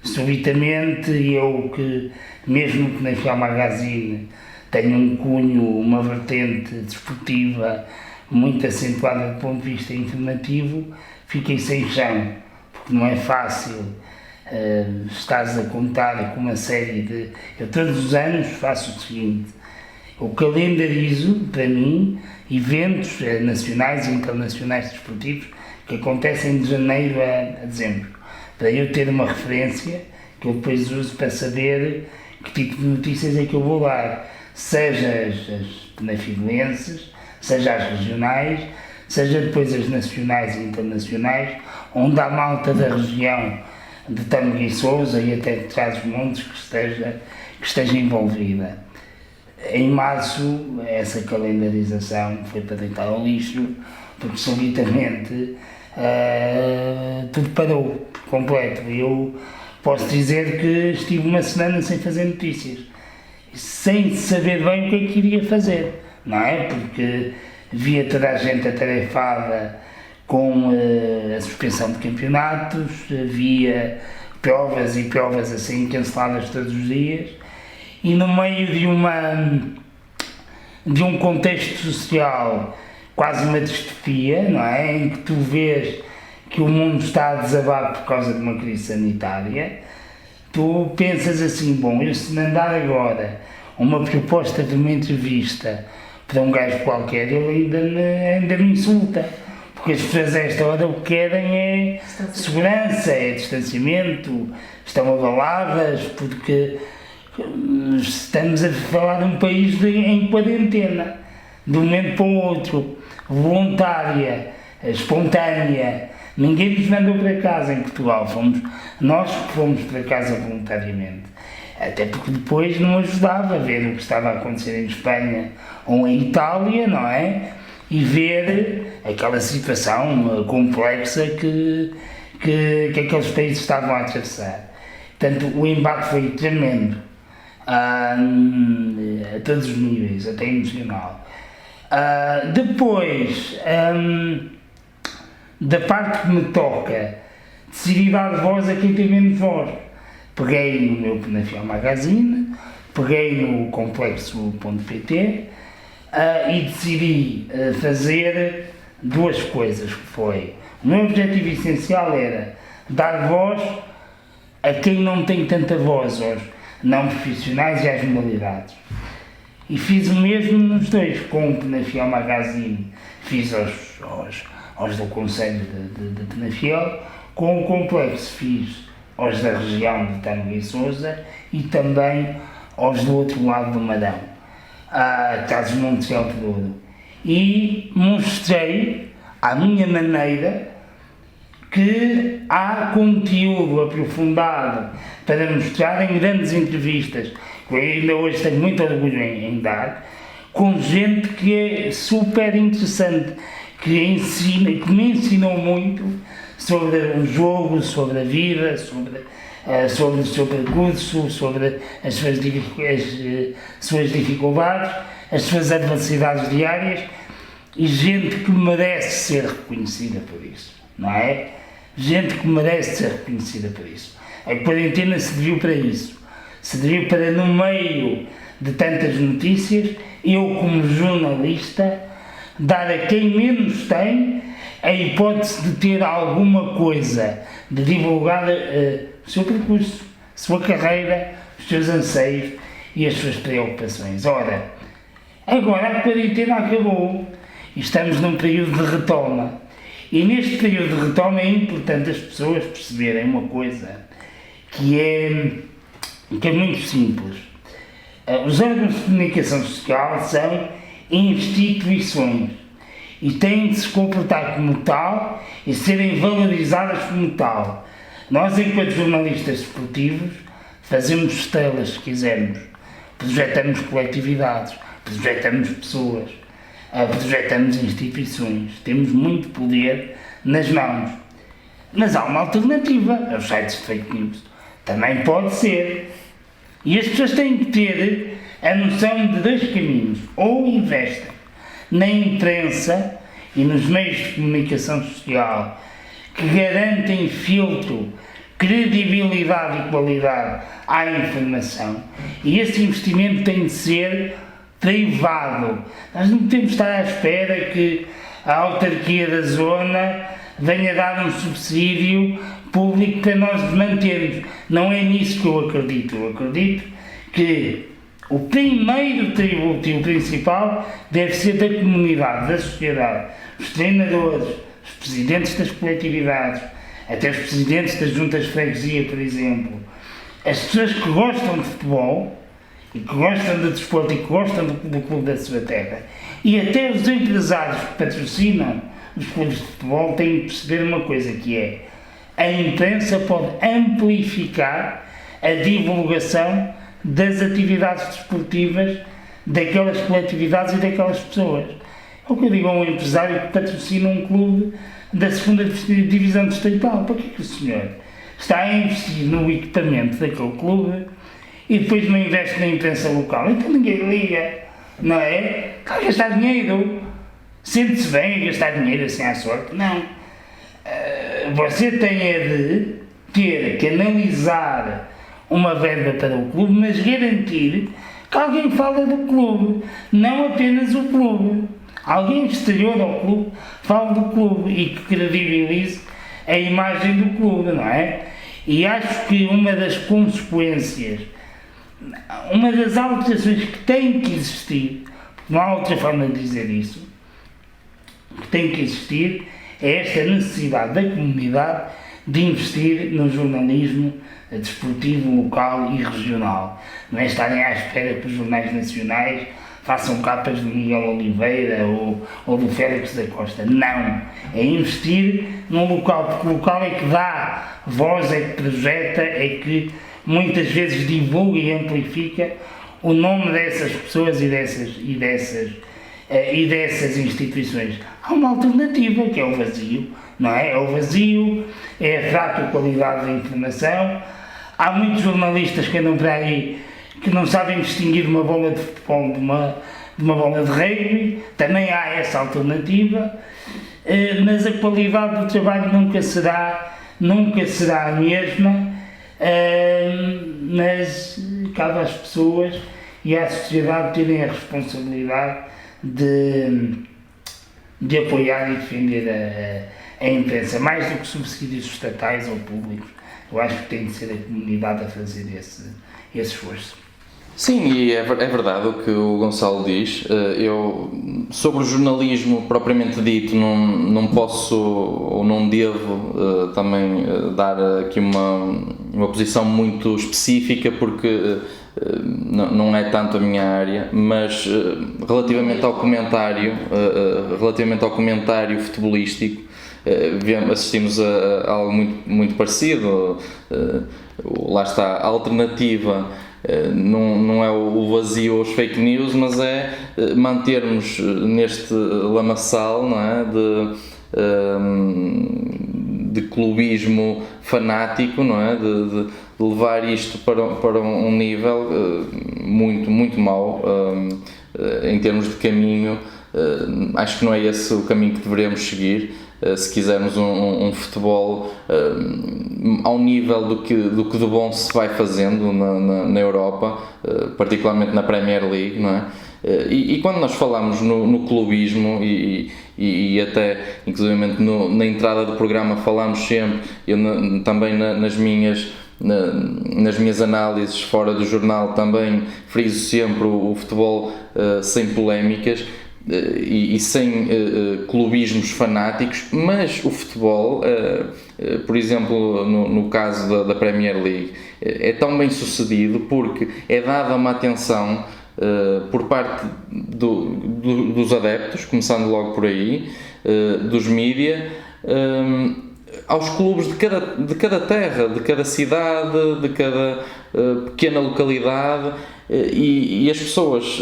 Subitamente, eu que, mesmo que na Fiel Magazine tenho um cunho, uma vertente desportiva muito acentuada do ponto de vista informativo, fiquei sem chão, porque não é fácil estares a contar com uma série de... Eu todos os anos faço o seguinte: eu calendarizo, para mim, eventos nacionais e internacionais desportivos que acontecem de janeiro a dezembro, para eu ter uma referência que eu depois uso para saber que tipo de notícias é que eu vou dar, seja as penafidelenses, seja as regionais, seja depois as nacionais e internacionais, onde há malta da região de Tâmega e Sousa e até de Trás-os-Montes que esteja envolvida. Em março, essa calendarização foi para deitar ao lixo, porque subitamente tudo parou, completo. Eu posso dizer que estive uma semana sem fazer notícias, sem saber bem o que é que iria fazer, não é? Porque via toda a gente atarefada com a suspensão de campeonatos, havia provas e provas assim canceladas todos os dias, e no meio de uma de um contexto social quase uma distopia, não é? Em que tu vês que o mundo está a desabar por causa de uma crise sanitária, tu pensas assim, bom, eu se mandar agora uma proposta de uma entrevista para um gajo qualquer, ele ainda me insulta, porque as pessoas a esta hora o que querem é segurança, é distanciamento, estão abaladas, porque estamos a falar de um país em quarentena, de um momento para o outro, voluntária, espontânea. Ninguém nos mandou para casa em Portugal, fomos nós que fomos para casa voluntariamente. Até porque depois não ajudava a ver o que estava a acontecer em Espanha ou em Itália, não é? E ver aquela situação complexa que aqueles países estavam a atravessar. Portanto, o embate foi tremendo, a todos os níveis, até emocional. Depois, da parte que me toca, decidi dar voz a quem tem menos voz. Peguei no meu Penafiel Magazine, peguei no complexo.pt e decidi fazer duas coisas, que foi, o meu objetivo essencial era dar voz a quem não tem tanta voz, aos não profissionais e às modalidades. E fiz o mesmo nos dois, com o Penafiel Magazine, fiz aos do Conselho de Penafiel, com o complexo fiz aos da região de Tâmega e Sousa e também aos do outro lado do Madão, casos Montes Alto Douro. E mostrei, à minha maneira, que há conteúdo aprofundado para mostrar em grandes entrevistas, que eu ainda hoje tenho muito orgulho em dar, com gente que é super interessante, que me ensinou muito sobre o jogo, sobre a vida, sobre o seu percurso, sobre as suas dificuldades, as suas adversidades diárias, e gente que merece ser reconhecida por isso, não é? Gente que merece ser reconhecida por isso. A quarentena se serviu para isso. Se serviu para, no meio de tantas notícias, eu como jornalista, dar a quem menos tem a hipótese de ter alguma coisa, de divulgar o seu percurso, a sua carreira, os seus anseios e as suas preocupações. Ora, agora a quarentena acabou e estamos num período de retoma. E neste período de retoma é importante as pessoas perceberem uma coisa que é muito simples. Os órgãos de comunicação social são instituições e têm de se comportar como tal e serem valorizadas como tal. Nós, enquanto jornalistas desportivos, fazemos estrelas se quisermos, projetamos coletividades, projetamos pessoas, projetamos instituições, temos muito poder nas mãos. Mas há uma alternativa, é os sites de fake news. Também pode ser. E as pessoas têm que ter a noção de dois caminhos. Ou investem na imprensa e nos meios de comunicação social que garantem filtro, credibilidade e qualidade à informação. E esse investimento tem de ser privado. Nós não podemos estar à espera que a autarquia da zona venha dar um subsídio público para nós nos mantermos. Não é nisso que eu acredito. Eu acredito que o primeiro tributo e o principal deve ser da comunidade, da sociedade, os treinadores, os presidentes das coletividades, até os presidentes das juntas de freguesia, por exemplo, as pessoas que gostam de futebol e que gostam de desporto e que gostam do clube da sua terra, e até os empresários que patrocinam os clubes de futebol têm de perceber uma coisa, que é: a imprensa pode amplificar a divulgação das atividades desportivas daquelas coletividades e daquelas pessoas. É o que eu digo a um empresário que patrocina um clube da segunda divisão distrital. Para que o senhor está a investir no equipamento daquele clube e depois não investe na imprensa local? Então ninguém liga, não é? Está a gastar dinheiro. Sente-se bem a gastar dinheiro assim à sorte? Não. Você tem de ter que analisar uma verba para o clube, mas garantir que que alguém fala do clube, não apenas o clube. Alguém exterior ao clube fala do clube e que credibilize a imagem do clube, não é? E acho que uma das consequências, uma das alterações que tem que existir, não há outra forma de dizer isso, que tem que existir, é esta necessidade da comunidade de investir no jornalismo desportivo local e regional. Não é estarem à espera que os jornais nacionais façam capas de Miguel Oliveira ou do Félix da Costa. Não. É investir num local, porque o local é que dá voz, é que projeta, é que muitas vezes divulga e amplifica o nome dessas pessoas e dessas instituições. Há uma alternativa, que é o vazio, não é? É o vazio, é a fraca qualidade da informação. Há muitos jornalistas que andam por aí que não sabem distinguir uma bola de futebol de uma bola de rugby. Também há essa alternativa, mas a qualidade do trabalho nunca será a mesma, mas cabe às pessoas e à sociedade terem a responsabilidade de apoiar e defender a imprensa, mais do que subsídios estatais ou públicos. Eu acho que tem de ser a comunidade a fazer esse esforço. Sim, e é verdade o que o Gonçalo diz. Eu, sobre o jornalismo propriamente dito, não posso ou não devo também dar aqui uma posição muito específica, porque não é tanto a minha área, mas relativamente ao comentário futebolístico, assistimos a algo muito parecido. Lá está, a alternativa não é o vazio ou os fake news, mas é mantermos neste lamaçal, não é, de clubismo fanático, não é, de levar isto para um nível muito mau em termos de caminho. Acho que não é esse o caminho que deveríamos seguir se quisermos um futebol ao nível do que de bom se vai fazendo na Europa, particularmente na Premier League, não é? E quando nós falamos no clubismo e até inclusivamente na entrada do programa falamos sempre, eu também nas minhas análises fora do jornal também friso sempre o futebol sem polémicas e sem clubismos fanáticos, mas o futebol, por exemplo, no caso da Premier League, é tão bem sucedido porque é dada uma atenção por parte dos adeptos, começando logo por aí, dos mídia, aos clubes de cada terra, de cada cidade, de cada pequena localidade, e as pessoas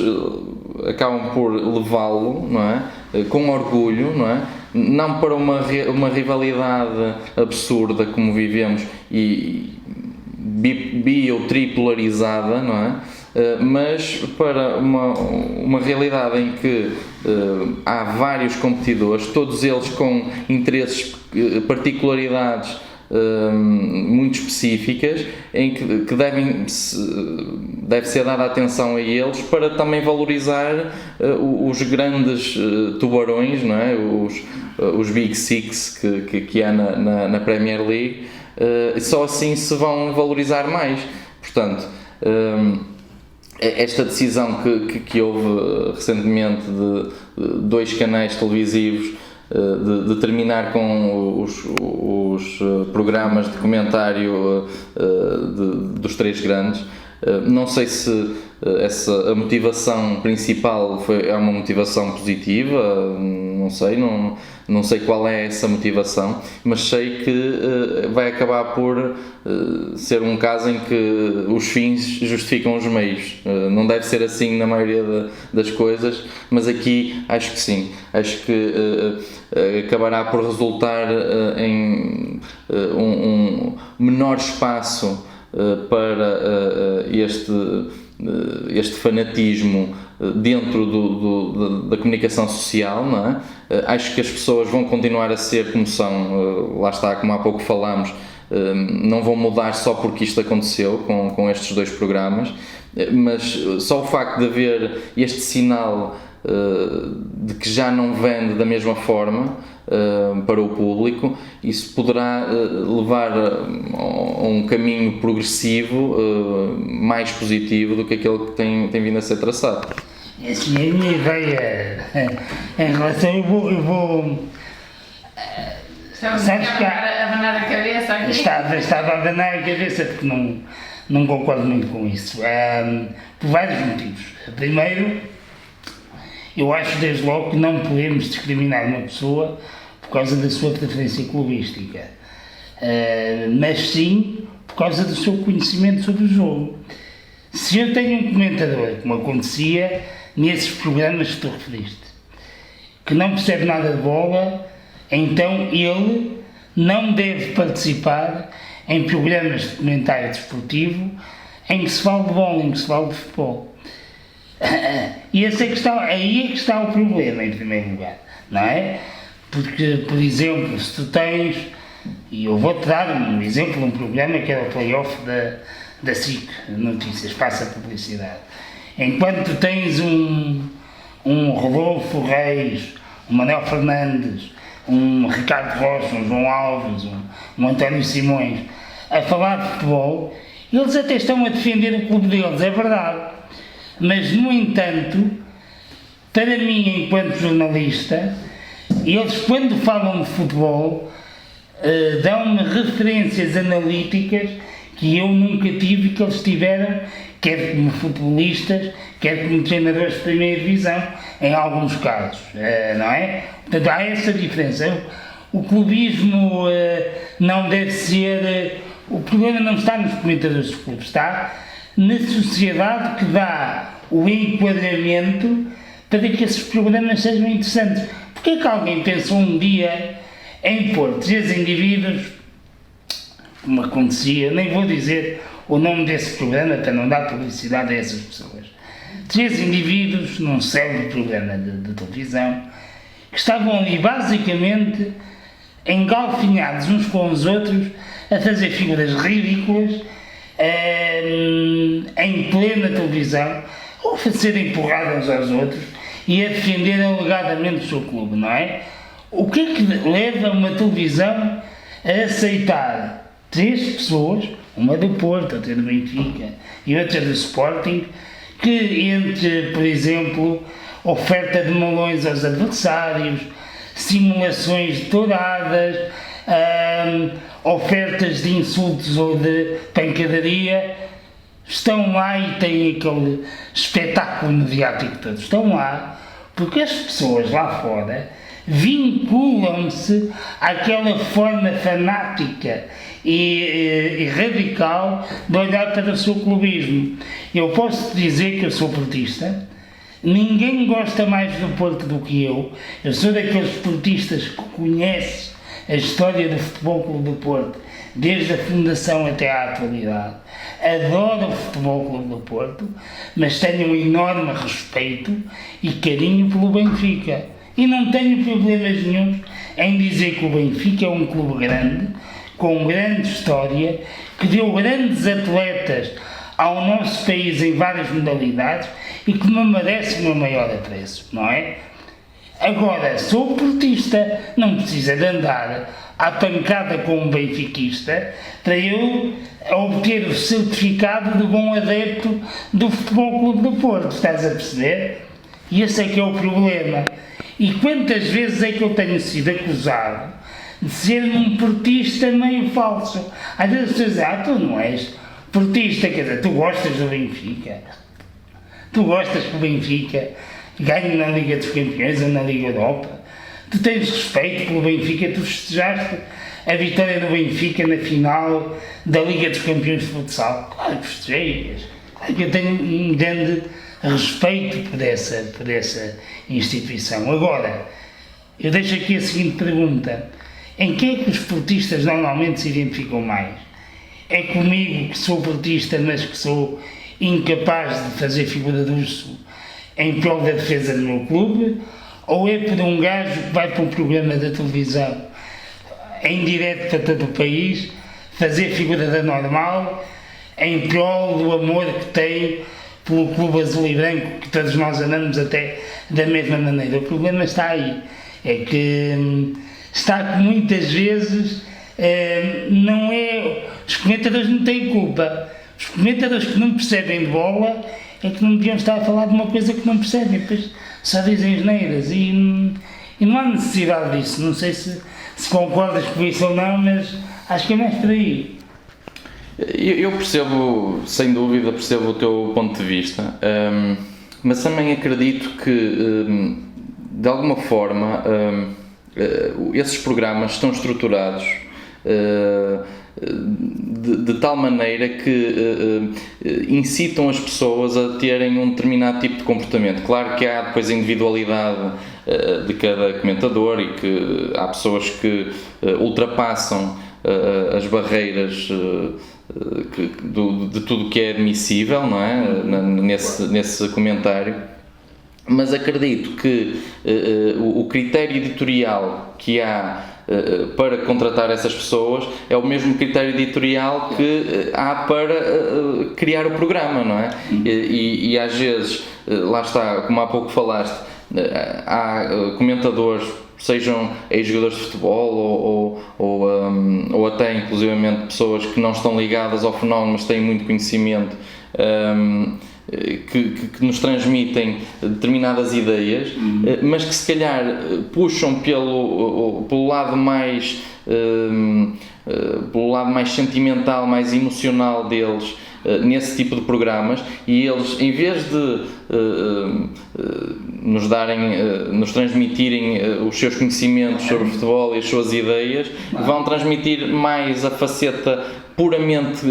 acabam por levá-lo, não é? Com orgulho, não é? Não para uma rivalidade absurda como vivemos e bi ou tripolarizada, não é? Mas para uma realidade em que há vários competidores, todos eles com interesses, particularidades muito específicas, em que deve ser dada atenção a eles para também valorizar os grandes tubarões, não é? Os Big Six que há na Premier League. Só assim se vão valorizar mais. Portanto, esta decisão que houve recentemente de 2 canais televisivos de terminar com os programas de comentário dos 3 grandes, não sei se a motivação principal é uma motivação positiva, não sei qual é essa motivação, mas sei que vai acabar por ser um caso em que os fins justificam os meios. Não deve ser assim na maioria das coisas, mas aqui acho que sim. Acho que acabará por resultar em um menor espaço para este fanatismo dentro da comunicação social, não é? Acho que as pessoas vão continuar a ser como são, lá está, como há pouco falámos, não vão mudar só porque isto aconteceu com estes 2 programas, mas só o facto de haver este sinal de que já não vende da mesma forma para o público, isso poderá levar a um caminho progressivo mais positivo do que aquele que tem vindo a ser traçado. Assim, a minha ideia em relação, eu vou Estamos a abanar a cabeça aqui. Estava a abanar a cabeça porque não concordo muito com isso, por vários motivos. Primeiro, eu acho desde logo que não podemos discriminar uma pessoa por causa da sua preferência clubística, mas sim por causa do seu conhecimento sobre o jogo. Se eu tenho um comentador, como acontecia nesses programas que tu referiste, que não percebe nada de bola, então ele não deve participar em programas de comentário desportivo em que se fala de bola, em que se fala de futebol. E aí é que está o problema, em primeiro lugar, não é? Porque, por exemplo, se tu tens, e eu vou-te dar um exemplo de um programa que era o play-off da SIC Notícias, passa a publicidade. Enquanto tu tens um Rodolfo Reis, um Manuel Fernandes, um Ricardo Rocha, um João Alves, um António Simões, a falar de futebol, eles até estão a defender o clube deles, é verdade. Mas, no entanto, para mim, enquanto jornalista, eles, quando falam de futebol, dão-me referências analíticas que eu nunca tive, que eles tiveram, quer como futebolistas, quer como treinadores de primeira divisão, em alguns casos, não é? Portanto, há essa diferença. O clubismo não deve ser... O problema não está nos comentadores dos clubes, está na sociedade que dá o enquadramento para que esses programas sejam interessantes. Porque é que alguém pensou um dia em pôr 3 indivíduos, como acontecia, nem vou dizer o nome desse programa para não dar publicidade a essas pessoas, 3 indivíduos num célebre programa de televisão que estavam ali basicamente engalfinhados uns com os outros a fazer figuras ridículas em plena televisão, ou a serem empurradas aos outros e a defender alegadamente o seu clube, não é? O que é que leva uma televisão a aceitar 3 pessoas, uma do Porto, outra do Benfica e outra do Sporting, que entre, por exemplo, oferta de melões aos adversários, simulações de touradas, ofertas de insultos ou de pancadaria, estão lá e têm aquele espetáculo mediático todo. Estão lá porque as pessoas lá fora vinculam-se àquela forma fanática e radical de olhar para o seu clubismo. Eu posso dizer que eu sou portista, ninguém gosta mais do Porto do que eu sou daqueles portistas que conhece a história do Futebol Clube do Porto, desde a fundação até à atualidade. Adoro o Futebol Clube do Porto, mas tenho um enorme respeito e carinho pelo Benfica. E não tenho problemas nenhum em dizer que o Benfica é um clube grande, com grande história, que deu grandes atletas ao nosso país em várias modalidades e que me merece o meu maior apreço, não é? Agora, sou portista, não precisa de andar à pancada com um benfiquista para eu obter o certificado de bom adepto do Futebol Clube do Porto, estás a perceber? E esse é que é o problema. E quantas vezes é que eu tenho sido acusado de ser um portista meio falso? Às vezes as pessoas dizem, tu não és portista, quer dizer, tu gostas do Benfica, tu gostas que o Benfica ganhe na Liga dos Campeões ou na Liga Europa, tu tens respeito pelo Benfica, tu festejaste a vitória do Benfica na final da Liga dos Campeões de futsal. Claro que festejei, claro que eu tenho um grande respeito por essa instituição. Agora, eu deixo aqui a seguinte pergunta: em que é que os portistas normalmente se identificam mais? É comigo, que sou portista, mas que sou incapaz de fazer figura de urso em prol da defesa do meu clube, ou é por um gajo que vai para um programa da televisão em direto para todo o país fazer figura da normal em prol do amor que tem pelo clube azul e branco, que todos nós amamos até da mesma maneira. O problema está aí, é que está que muitas vezes não é... Os comentadores não têm culpa. Os comentadores que não percebem de bola é que não deviam estar a falar de uma coisa que não percebem, depois só dizem asneiras e não há necessidade disso. Não sei se concordas com isso ou não, mas acho que é mais por aí. Eu percebo, sem dúvida, percebo o teu ponto de vista, mas também acredito que, de alguma forma, esses programas estão estruturados de tal maneira que incitam as pessoas a terem um determinado tipo de comportamento. Claro que há depois a individualidade de cada comentador e que há pessoas que ultrapassam as barreiras de tudo que é admissível, não é? Nesse comentário, mas acredito que o critério editorial que há para contratar essas pessoas é o mesmo critério editorial que há para criar o programa, não é? E às vezes, lá está, como há pouco falaste, há comentadores, sejam ex-jogadores de futebol ou até inclusivamente pessoas que não estão ligadas ao fenómeno, mas têm muito conhecimento, que nos transmitem determinadas ideias, mas que se calhar puxam pelo lado mais sentimental, mais emocional deles, nesse tipo de programas, e eles, em vez de nos transmitirem os seus conhecimentos sobre futebol e as suas ideias, vão transmitir mais a faceta puramente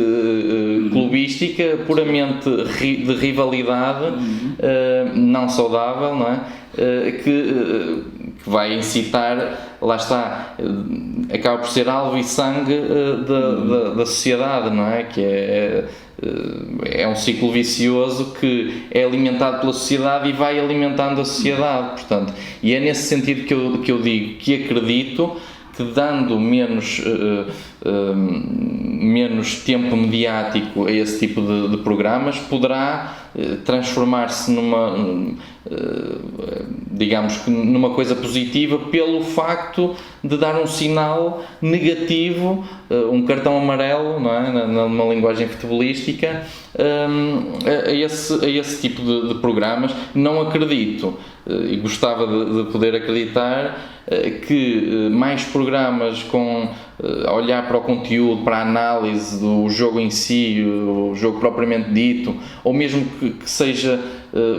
clubística, puramente de rivalidade, não saudável, não é? Que vai incitar, lá está, acaba por ser alvo e sangue da sociedade, não é? Que é um ciclo vicioso que é alimentado pela sociedade e vai alimentando a sociedade, portanto, e é nesse sentido que eu digo que acredito que, dando menos tempo mediático a esse tipo de programas, poderá transformar-se numa coisa positiva, pelo facto de dar um sinal negativo, um cartão amarelo, não é? Numa linguagem futebolística, a esse tipo de programas. Não acredito, e gostava de poder acreditar, que mais programas a olhar para o conteúdo, para a análise do jogo em si, o jogo propriamente dito, ou mesmo que seja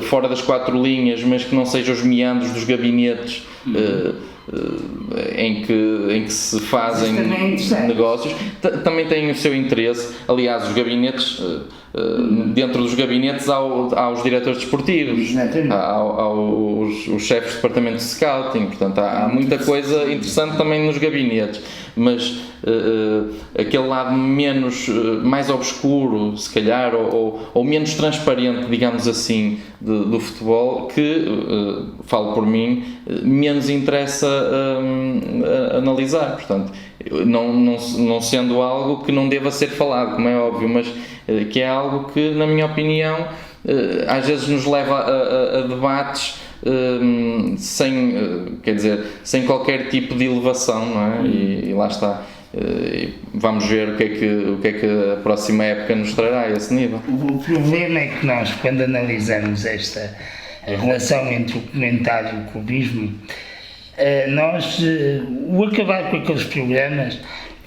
fora das quatro linhas, mas que não seja os meandros dos gabinetes em que se fazem negócios, também têm o seu interesse. Aliás, os gabinetes, dentro dos gabinetes há os diretores desportivos, há os chefes de departamento de scouting, portanto há muita coisa interessante também nos gabinetes, mas aquele lado mais obscuro, se calhar, ou menos transparente, digamos assim, do futebol, que, falo por mim, menos interessa analisar, portanto, não sendo algo que não deva ser falado, como é óbvio, mas que é algo que, na minha opinião, às vezes nos leva a debates sem qualquer tipo de elevação, não é? E lá está. Vamos ver o que é que a próxima época nos trará a esse nível. O problema é que nós, quando analisamos esta relação entre o comentário e o clubismo, o acabar com aqueles programas,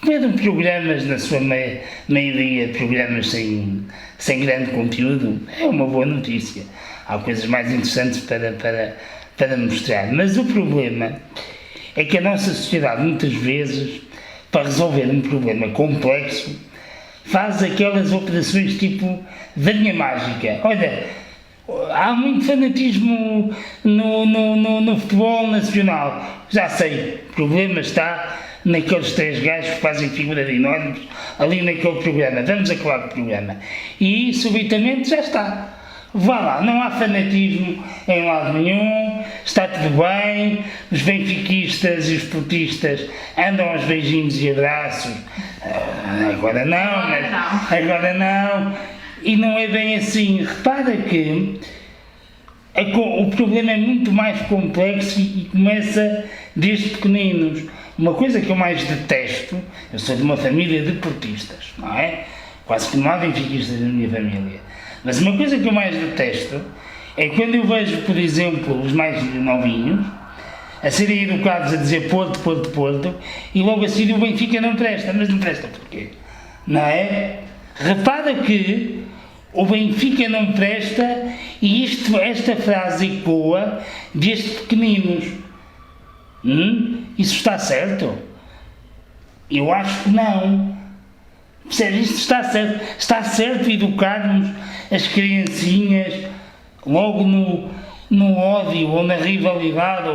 eram programas, na sua maioria, programas sem grande conteúdo, é uma boa notícia. Há coisas mais interessantes para mostrar. Mas o problema é que a nossa sociedade, muitas vezes, para resolver um problema complexo, faz aquelas operações tipo varinha mágica. Olha, há muito fanatismo no futebol nacional. Já sei, o problema está naqueles 3 gajos que fazem figuras enormes ali naquele programa. Vamos acabar com o programa. E subitamente já está. vá lá, não há fanatismo em lado nenhum, está tudo bem, os benfiquistas e os portistas andam aos beijinhos e abraços, agora não, e não é bem assim. Repara que o problema é muito mais complexo e começa desde pequeninos. Uma coisa que eu mais detesto, eu sou de uma família de portistas, não é? Quase que não há benfiquistas na minha família. Mas uma coisa que eu mais detesto é quando eu vejo, por exemplo, os mais novinhos a serem educados a dizer Porto, Porto, Porto, e logo assim o Benfica não presta. Mas não presta porquê? Não é? Repara que o Benfica não presta e esta frase ecoa desde pequeninos. Isso está certo? Eu acho que não. Percebe? Isto está certo. Está certo educarmos as criancinhas logo no ódio ou na rivalidade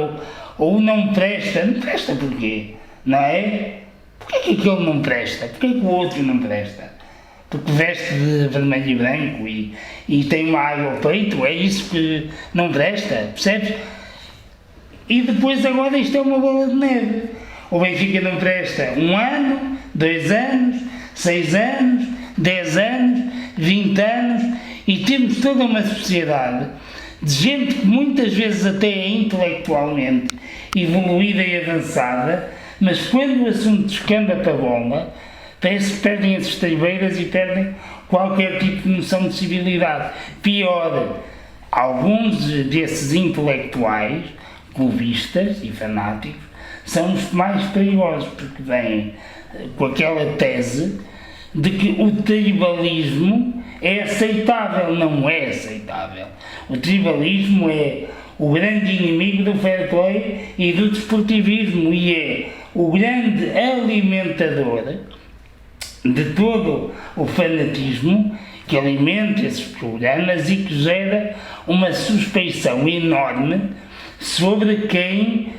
ou não presta. Não presta porquê? Não é? Porquê que aquele não presta? Porquê que o outro não presta? Porque veste de vermelho e branco e tem uma água ao peito, é isso que não presta, percebes? E depois agora isto é uma bola de neve. O Benfica não presta 1 ano, 2 anos, 6 anos, 10 anos, 20 anos e temos toda uma sociedade de gente que muitas vezes até é intelectualmente evoluída e avançada, mas quando o assunto descamba para a bola, parece que perdem as estribeiras e perdem qualquer tipo de noção de civilidade. Pior, alguns desses intelectuais, clubistas e fanáticos, são os mais perigosos, porque vêm com aquela tese de que o tribalismo é aceitável. Não é aceitável. O tribalismo é o grande inimigo do fair play e do desportivismo e é o grande alimentador de todo o fanatismo que alimenta esses programas e que gera uma suspeição enorme sobre quem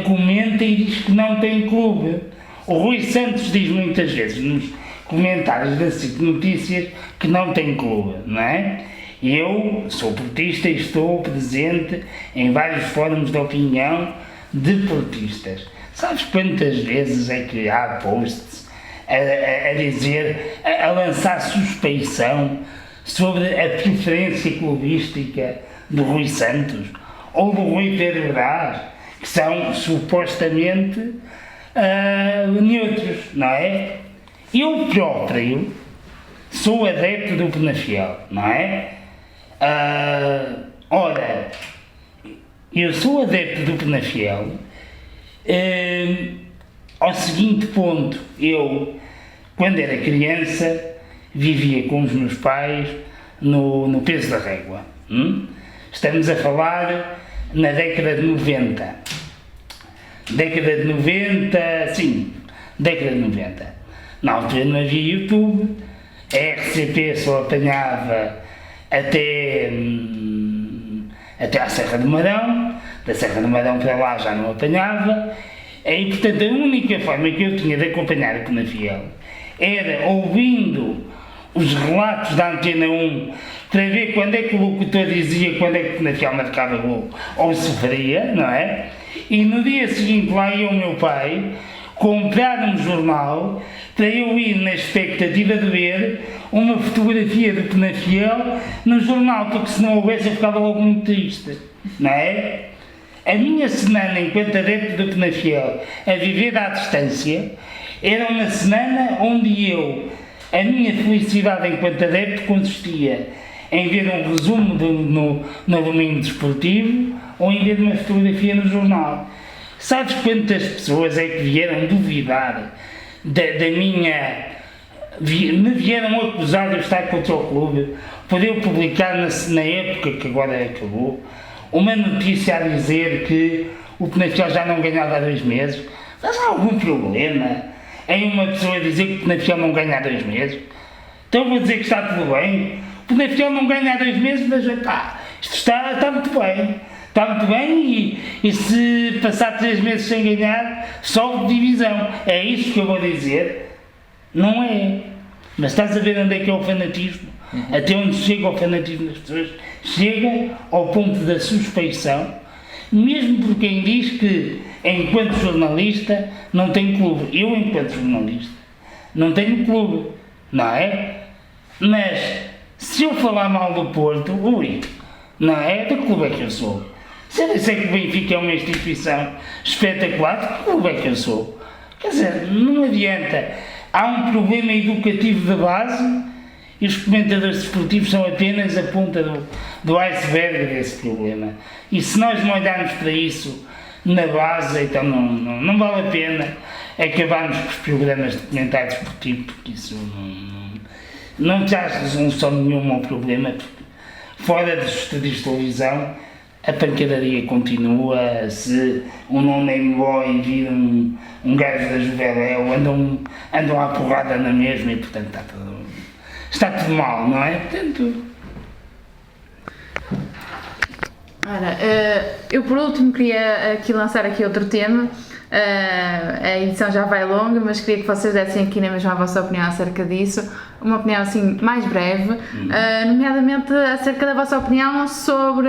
comenta e diz que não tem clube. O Rui Santos diz muitas vezes nos comentários da SIC Notícias que não tem clube, não é? Eu sou portista e estou presente em vários fóruns de opinião de portistas. Sabes quantas vezes é que há posts a dizer, a lançar suspeição sobre a preferência clubística do Rui Santos ou do Rui Pedro Brás, que são supostamente neutros, não é? Eu próprio sou adepto do Penafiel, não é? Ora, eu sou adepto do Penafiel ao seguinte ponto: eu, quando era criança, vivia com os meus pais no Peso da Régua. Estamos a falar na década de 90. Década de 90, sim, década de 90. Na altura não havia YouTube, a RCP só apanhava até à Serra do Marão, da Serra do Marão para lá já não apanhava, e portanto a única forma que eu tinha de acompanhar a Penafiel era ouvindo os relatos da Antena 1 para ver quando é que o locutor dizia quando é que o Penafiel marcava gol ou sofria, não é? E no dia seguinte lá ia o meu pai comprar um jornal para eu ir na expectativa de ver uma fotografia do Penafiel no jornal, porque se não houvesse eu ficava logo muito triste, não é? A minha semana enquanto adepto do Penafiel a viver à distância era uma semana onde a minha felicidade enquanto adepto consistia em ver um resumo no domingo desportivo ou em ver uma fotografia no jornal. Sabes quantas pessoas é que vieram duvidar da minha... me vieram acusar de eu estar contra o clube por eu publicar na época que agora acabou uma notícia a dizer que o Penafiel já não ganhava há 2 meses? Mas há algum problema em uma pessoa dizer que o Penafiel não ganha há 2 meses? Então vou dizer que está tudo bem. O Penafiel não ganha há 2 meses, mas isto está muito bem. Está muito bem e se passar 3 meses sem ganhar, sobe de divisão. É isso que eu vou dizer? Não é. Mas estás a ver onde é que é o fanatismo? Até onde chega o fanatismo das pessoas, chega ao ponto da suspeição, mesmo por quem diz que, enquanto jornalista, não tem clube. Eu, enquanto jornalista, não tenho clube, não é? Mas, se eu falar mal do Porto, não é? De que clube é que eu sou? Se eu disser que o Benfica é uma instituição espetacular, de que clube é que eu sou? Quer dizer, não adianta. Há um problema educativo de base e os comentadores desportivos são apenas a ponta do iceberg desse problema. E se nós não olharmos para isso na base, então não vale a pena acabarmos com os programas de comentário desportivo, porque isso não traz resolução nenhuma ao problema, porque fora dos estúdios de televisão a pancadaria continua. Se um nome boy vira um gajo da Juveléu, andam à porrada na mesma e portanto está tudo mal, não é? Portanto... Ora, eu por último queria lançar aqui outro tema. A edição já vai longa, mas queria que vocês dessem aqui na mesma a vossa opinião acerca disso, uma opinião assim mais breve, nomeadamente acerca da vossa opinião sobre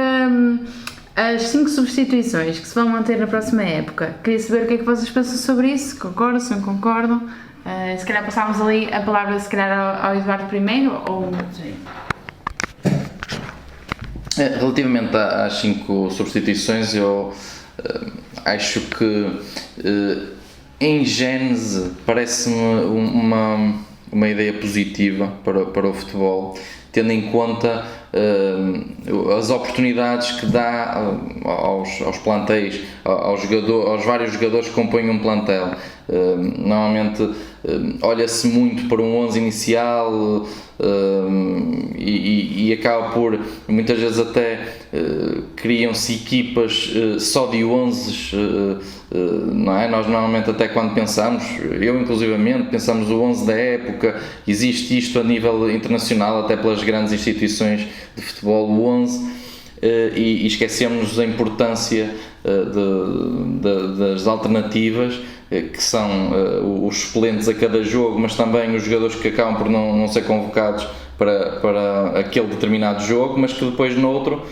as 5 substituições que se vão manter na próxima época. Queria saber o que é que vocês pensam sobre isso, concordam, se não concordam. Se calhar passávamos ali a palavra se calhar ao Eduardo primeiro, ou... Relativamente às 5 substituições, eu acho que em gênese parece-me uma ideia positiva para o futebol, tendo em conta as oportunidades que dá aos plantéis, aos vários jogadores que compõem um plantel. Normalmente olha-se muito para um 11 inicial e acaba por, muitas vezes até criam-se equipas só de 11, não é? Nós normalmente até quando pensamos, eu inclusivamente, pensamos o 11 da época, existe isto a nível internacional, até pelas grandes instituições de futebol, o 11, e esquecemos a importância das alternativas, que são os suplentes a cada jogo, mas também os jogadores que acabam por não ser convocados para aquele determinado jogo, mas que depois no outro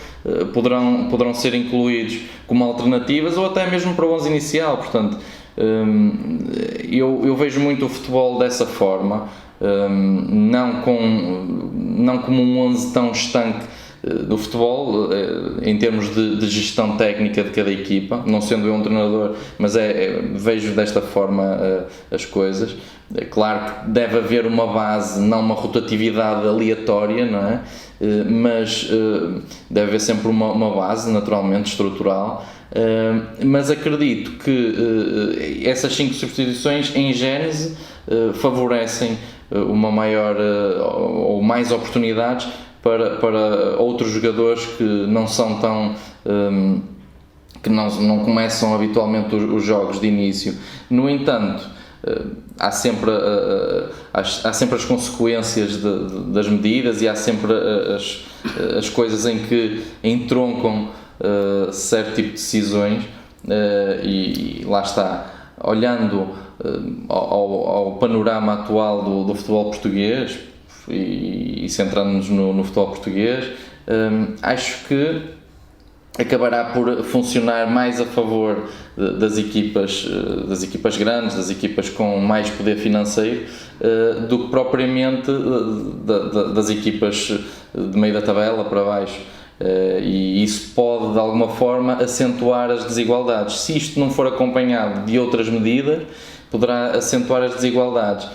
poderão ser incluídos como alternativas ou até mesmo para o 11 inicial. Portanto, eu vejo muito o futebol dessa forma, não como um 11 tão estanque do futebol, em termos de gestão técnica de cada equipa, não sendo eu um treinador, mas vejo desta forma as coisas. É claro que deve haver uma base, não uma rotatividade aleatória, não é? Mas deve haver sempre uma base, naturalmente, estrutural. Mas acredito que essas 5 substituições, em gênese, favorecem uma maior ou mais oportunidades para outros jogadores que não são tão que não começam habitualmente os jogos de início. No entanto, há sempre as consequências das medidas e há sempre as coisas em que entroncam certo tipo de decisões, e lá está, olhando ao panorama atual do futebol português e centrando-nos no futebol português, acho que acabará por funcionar mais a favor das equipas grandes, das equipas com mais poder financeiro, do que propriamente das equipas de meio da tabela para baixo. E isso pode de alguma forma acentuar as desigualdades. Se isto não for acompanhado de outras medidas, poderá acentuar as desigualdades.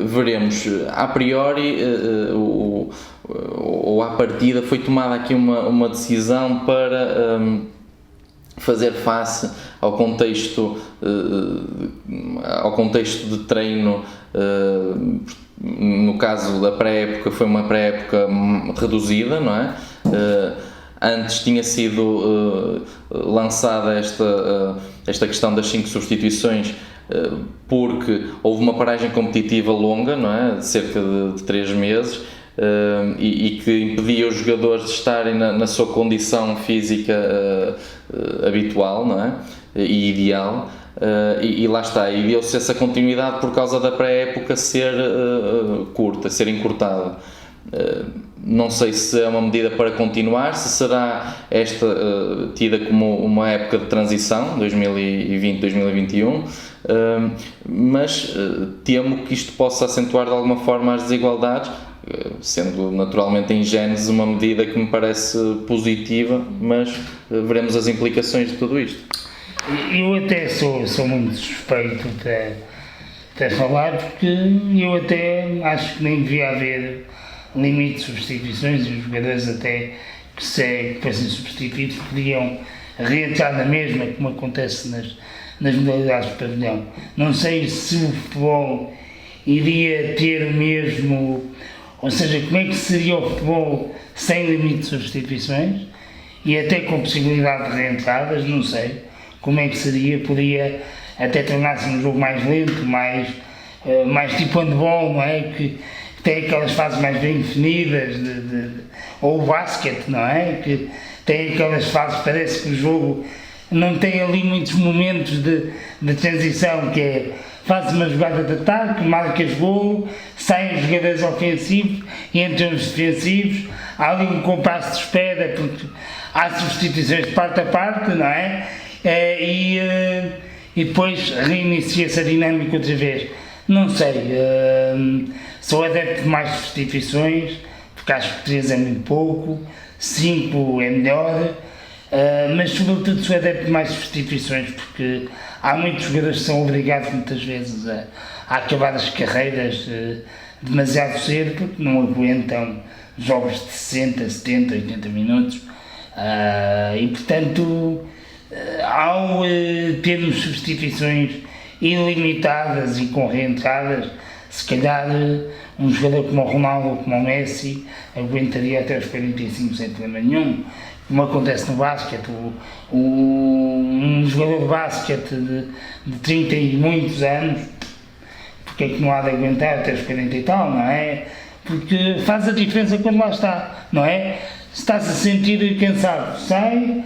Veremos. A priori ou à partida foi tomada aqui uma decisão para fazer face ao contexto de treino. No caso da pré-época, foi uma pré-época reduzida, não é? Antes tinha sido lançada esta questão das 5 substituições, porque houve uma paragem competitiva longa, não é? De cerca de 3 meses, e que impedia os jogadores de estarem na sua condição física habitual, não é? E ideal. e lá está, e deu-se essa continuidade por causa da pré-época ser curta, ser encurtada. Não sei se é uma medida para continuar, se será esta tida como uma época de transição, 2020-2021, mas temo que isto possa acentuar de alguma forma as desigualdades, sendo naturalmente em gênese uma medida que me parece positiva, mas veremos as implicações de tudo isto. Eu até sou muito suspeito até falar, porque eu até acho que nem devia haver limite de substituições, e os jogadores até que fossem substituídos podiam reentrar na mesma, como acontece nas modalidades de pavilhão. Não sei se o futebol iria ter o mesmo, ou seja, como é que seria o futebol sem limite de substituições e até com possibilidade de reentradas, não sei como é que seria, poderia até tornar-se um jogo mais lento, mais tipo handball, não é? Que tem aquelas fases mais bem definidas, ou o basquete, não é? Que tem aquelas fases, parece que o jogo não tem ali muitos momentos de transição, que é, faz uma jogada de ataque, marcas golo, saem os jogadores ofensivos e entram os defensivos, há ali um compasso de espera, porque há substituições de parte a parte, não é? E depois reinicia-se a dinâmica outra vez. Não sei, sou adepto de mais substituições, porque acho que 3 é muito pouco, 5 é melhor, mas sobretudo sou adepto de mais substituições, porque há muitos jogadores que são obrigados muitas vezes a acabar as carreiras demasiado cedo, porque não aguentam jogos de 60, 70, 80 minutos, e portanto, ao termos substituições ilimitadas e com reentradas, se calhar um jogador como o Ronaldo ou como o Messi aguentaria até os 45 sem problema nenhum, como acontece no basquete. Um jogador de basquete de 30 e muitos anos, porque é que não há de aguentar até os 40 e tal, não é? Porque faz a diferença quando lá está, não é? Se está-se a sentir cansado, sai,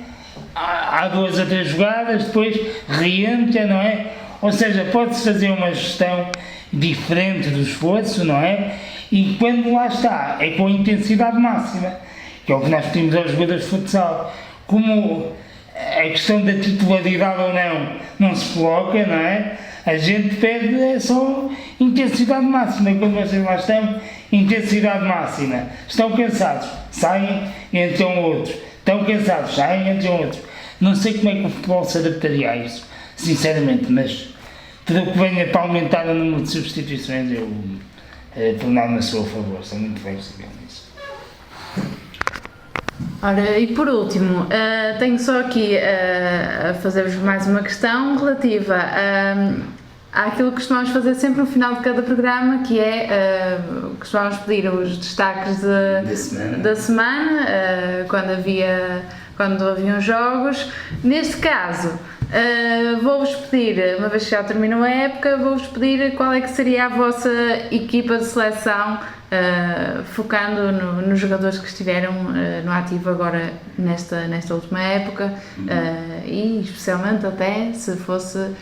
há 2 a 3 jogadas, depois reentra, não é? Ou seja, pode-se fazer uma gestão diferente do esforço, não é? E quando lá está, é com a intensidade máxima, que é o que nós pedimos aos jogadores de futsal. Como a questão da titularidade ou não se coloca, não é? A gente pede só intensidade máxima. E quando vocês lá estão, intensidade máxima. Estão cansados, saem, entram outros. Estão cansados, saem, entram outros. Não sei como é que o futebol se adaptaria a isso, sinceramente, mas tudo o que venha para aumentar o número de substituições, eu tornar-me a seu favor, sou muito flexível nisso. Ora, e por último, tenho só aqui a fazer-vos mais uma questão relativa àquilo que costumamos fazer sempre no final de cada programa, que é, costumamos pedir os destaques da semana, quando haviam jogos. Neste caso, vou-vos pedir, uma vez que já terminou a época, vou-vos pedir qual é que seria a vossa equipa de seleção, focando nos jogadores que estiveram no ativo agora nesta última época, e especialmente até se fosse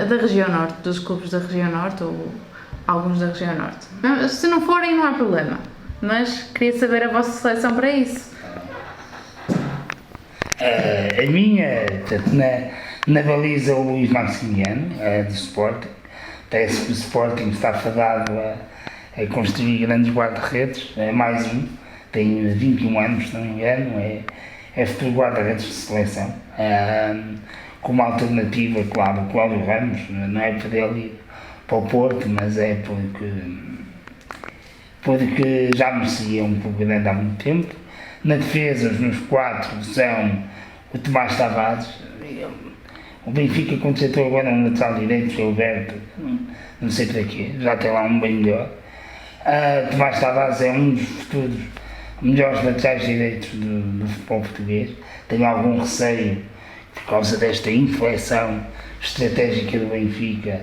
da região norte, dos clubes da região norte ou alguns da região norte. Se não forem, não há problema, mas queria saber a vossa seleção para isso. A minha, na baliza, o Luís Maximiano, do Sporting. Parece que o Sporting está fadado a construir grandes guarda-redes, mais um, tem 21 anos, se não me engano, é futuro guarda-redes de seleção. Como alternativa, claro, o Cláudio Ramos, não é para ele ir para o Porto, mas é porque já merecia um pouco grande há muito tempo. Na defesa, os meus 4 são o Tomás Tavares. O Benfica contratou agora um lateral direito, o Alberto, não sei para quê, já tem lá um bem melhor. Tomás Tavares é um dos futuros melhores laterais direitos do futebol português. Tenho algum receio por causa desta inflexão estratégica do Benfica,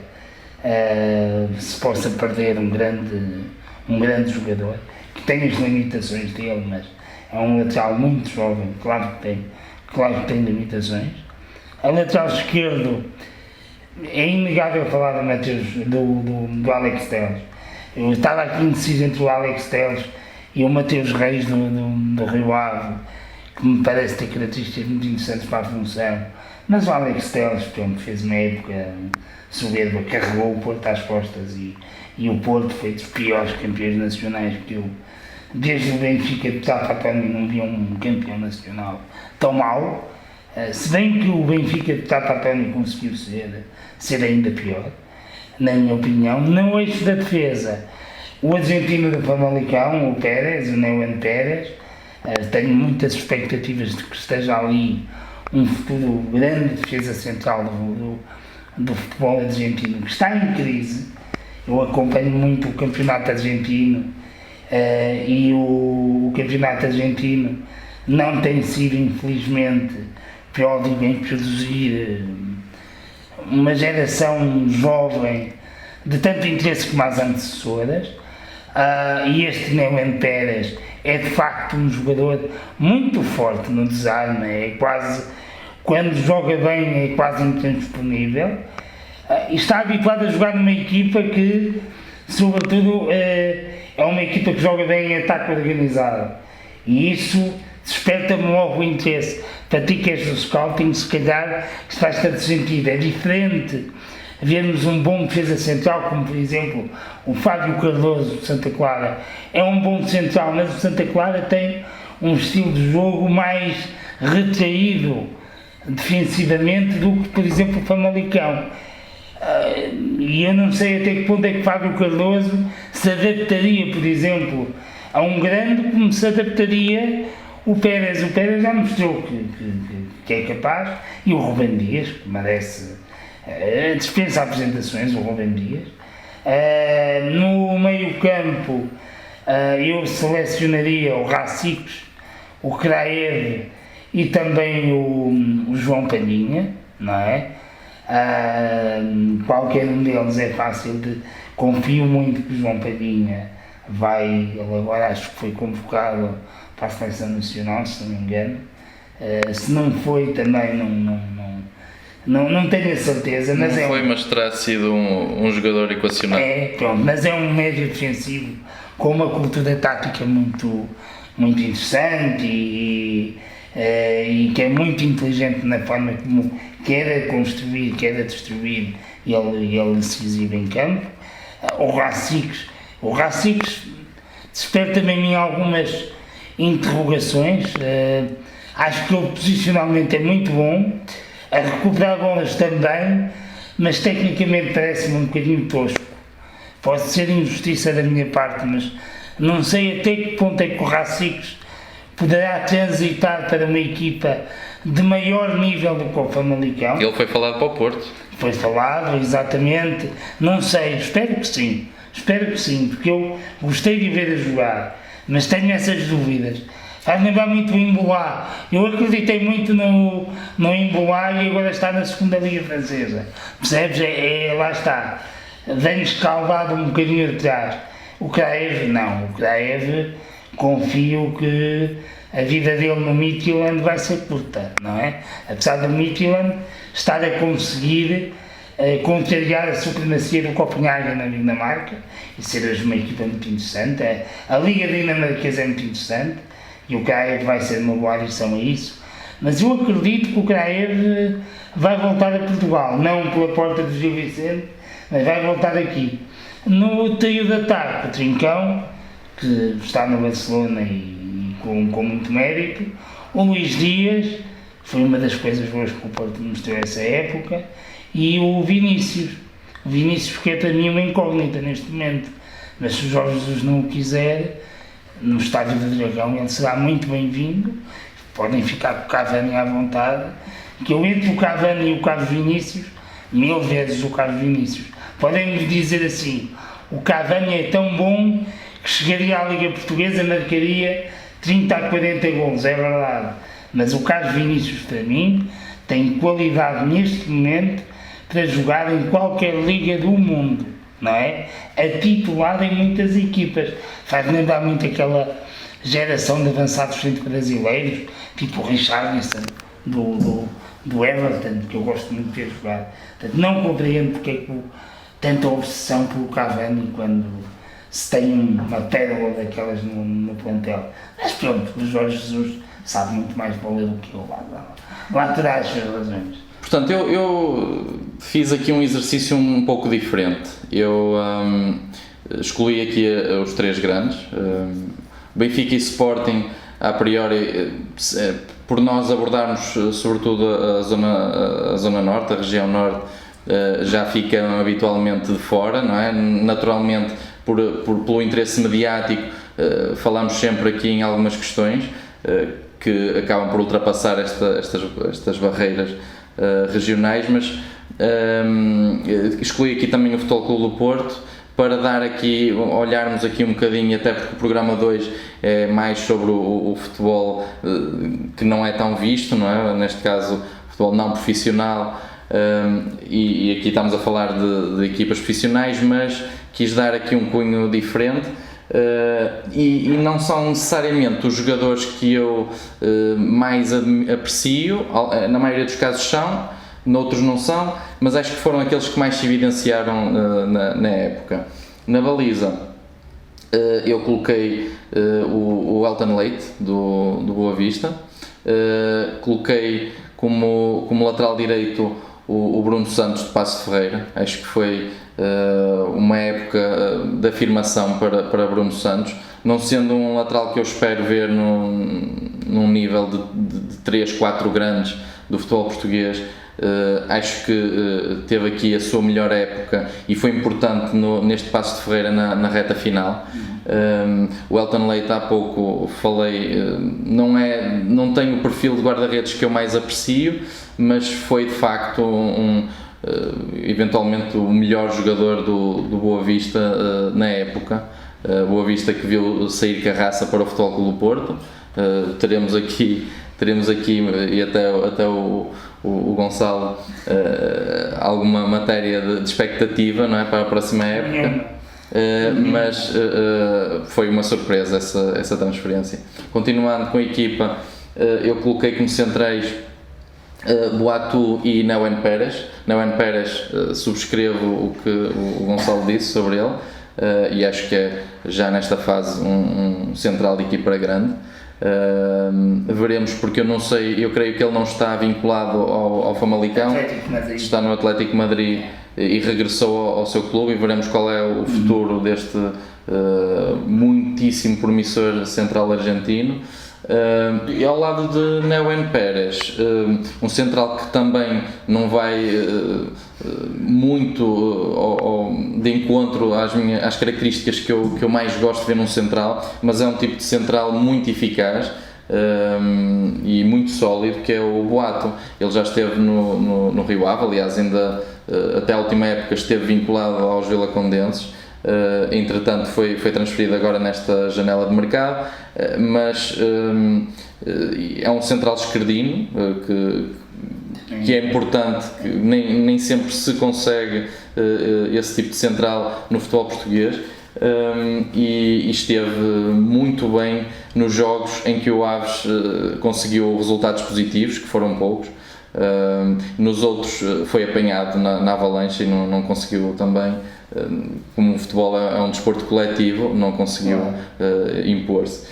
se possa perder um grande jogador, que tem as limitações dele, mas é um lateral muito jovem, claro que tem limitações. A lateral esquerdo, é inegável falar do Mateus, do Alex Telles. Eu estava aqui indeciso entre o Alex Telles e o Mateus Reis do Rio Ave, que me parece ter características muito interessantes para a função. Mas o Alex Telles, pronto, fez uma época soberba, carregou o Porto às costas e o Porto foi dos piores campeões nacionais que eu, desde o Benfica de Tato António, não vi um campeão nacional tão mau. Se bem que o Benfica de Tato António conseguiu ser ainda pior, na minha opinião. No eixo da defesa, o argentino do Famalicão, o Pérez, o Neuen Pérez, tenho muitas expectativas de que esteja ali um futuro grande defesa central do futebol argentino, que está em crise. Eu acompanho muito o campeonato argentino e o campeonato argentino não tem sido, infelizmente, pródigo em produzir uma geração jovem de tanto interesse como as antecessoras, e este Neuen Pérez é de facto um jogador muito forte no desarme, é quase, quando joga bem, é quase intransponível, e está habituado a jogar numa equipa que, sobretudo, é uma equipa que joga bem em ataque organizado, e isso desperta-me logo o interesse. Para ti que és do scouting, se calhar faz tanto sentido. É diferente vermos um bom defesa central, como por exemplo o Fábio Cardoso de Santa Clara. É um bom central, mas o Santa Clara tem um estilo de jogo mais retraído defensivamente do que, por exemplo, o Famalicão. E eu não sei até que ponto é que Fábio Cardoso se adaptaria, por exemplo, a um grande como se adaptaria o Pérez. O Pérez já mostrou que é capaz, e o Rubem Dias, que merece, dispensa apresentações, o Rubem Dias. No meio campo, eu selecionaria o Racicos, o Kraev e também o João Palhinha, não é? Qualquer um deles é fácil de... Confio muito que o João Palhinha ele agora acho que foi convocado para a seleção nacional, se não me engano. Se não foi, também não tenho a certeza. Mas não foi, mas terá sido um jogador equacionado. Pronto, mas é um médio defensivo com uma cultura tática muito interessante e que é muito inteligente na forma como quer construir, quer destruir, e ele se exibe em campo. O Racicos desperta-me em mim algumas interrogações. Acho que ele posicionalmente é muito bom, a recuperar bolas também, mas tecnicamente parece-me um bocadinho tosco. Pode ser injustiça da minha parte, mas não sei até que ponto é que o Racicos poderá transitar para uma equipa de maior nível do que o Famalicão. Ele foi falado para o Porto. Foi falado, exatamente. Não sei, espero que sim, porque eu gostei de ver a jogar, mas tenho essas dúvidas. Faz lembrar muito o Imbolá. Eu acreditei muito no Imbolá e agora está na segunda Liga Francesa. Percebes? Lá está. Vem-nos calvado um bocadinho atrás. O Kraev não. O Kraev, confio que a vida dele no Midtjylland vai ser curta, não é? Apesar do Midtjylland estar a conseguir contrariar a supremacia do Copenhague na Dinamarca e ser hoje uma equipa muito interessante. A Liga Dinamarquesa é muito interessante e o Kraev vai ser uma boa adição a isso. Mas eu acredito que o Kraev vai voltar a Portugal, não pela porta do Gil Vicente, mas vai voltar aqui. No trio de ataque, o Trincão, que está no Barcelona e com muito mérito, o Luís Dias, foi uma das coisas boas que o Porto mostrou essa época, e o Vinícius, que é para mim uma incógnita neste momento, mas se o Jorge Jesus não o quiser, no estádio do Dragão ele será muito bem-vindo. Podem ficar com o Cavani à vontade, que eu entre o Cavani e o Carlos Vinícius, 1000 vezes o Carlos Vinícius. Podem-me dizer assim, o Cavani é tão bom que chegaria à Liga Portuguesa, marcaria 30 a 40 golos, é verdade, mas o Carlos Vinícius para mim tem qualidade neste momento para jogar em qualquer liga do mundo, não é? A titular em muitas equipas. Faz lembrar muito aquela geração de avançados frente brasileiros, tipo o Richarlison do do Everton, que eu gosto muito de ver jogar. Portanto, não compreendo porque é que tanta obsessão pelo Cavani quando se tem uma pérola daquelas no plantel. Mas pronto, o Jorge Jesus sabe muito mais bola do que eu, lá terá as suas razões. Portanto, eu fiz aqui um exercício um pouco diferente. Eu excluí aqui os três grandes, Benfica e Sporting, a priori, por nós abordarmos sobretudo a zona norte, a região norte, já ficam habitualmente de fora, não é? Naturalmente, pelo interesse mediático, falamos sempre aqui em algumas questões que acabam por ultrapassar estas barreiras regionais, mas excluí aqui também o Futebol Clube do Porto, para dar aqui, olharmos aqui um bocadinho, até porque o programa 2 é mais sobre o futebol que não é tão visto, não é? Neste caso, futebol não profissional, e aqui estamos a falar de equipas profissionais, mas quis dar aqui um cunho diferente. E não são necessariamente os jogadores que eu mais aprecio, na maioria dos casos são, noutros não são, mas acho que foram aqueles que mais se evidenciaram na época. Na baliza, eu coloquei o Elton Leite, do Boa Vista, coloquei como lateral direito o Bruno Santos, de Paços de Ferreira. Acho que foi uma época de afirmação para Bruno Santos, não sendo um lateral que eu espero ver num nível de 3, 4 grandes do futebol português. Acho que teve aqui a sua melhor época e foi importante neste Paços de Ferreira na reta final. O Elton Leite, há pouco falei, não tem o perfil de guarda-redes que eu mais aprecio, mas foi de facto eventualmente o melhor jogador do Boa Vista na época. Boa Vista que viu sair Carraça para o Futebol Clube do Porto. Teremos aqui e até o Gonçalo alguma matéria de expectativa, não é, para a próxima época, mas foi uma surpresa essa transferência. Continuando com a equipa, eu coloquei como centrais Boatu e Neuen Pérez. Neuen Pérez, subscrevo o que o Gonçalo disse sobre ele, e acho que é já nesta fase um central de equipa grande. Veremos, porque eu não sei, eu creio que ele não está vinculado ao Famalicão, está no Atlético Madrid e regressou ao seu clube, e veremos qual é o futuro deste muitíssimo promissor central argentino. E ao lado de Neuen Pérez, um central que também não vai muito de encontro às características que eu mais gosto de ver num central, mas é um tipo de central muito eficaz e muito sólido, que é o Boatu. Ele já esteve no Rio Ave, aliás, ainda até a última época esteve vinculado aos Vilacondenses. Entretanto foi transferido agora nesta janela de mercado, mas é um central esquerdino que é importante, que nem sempre se consegue esse tipo de central no futebol português, e esteve muito bem nos jogos em que o Aves conseguiu resultados positivos, que foram poucos. Nos outros foi apanhado na avalanche e não conseguiu também, como o futebol é um desporto coletivo, não conseguiu impor-se.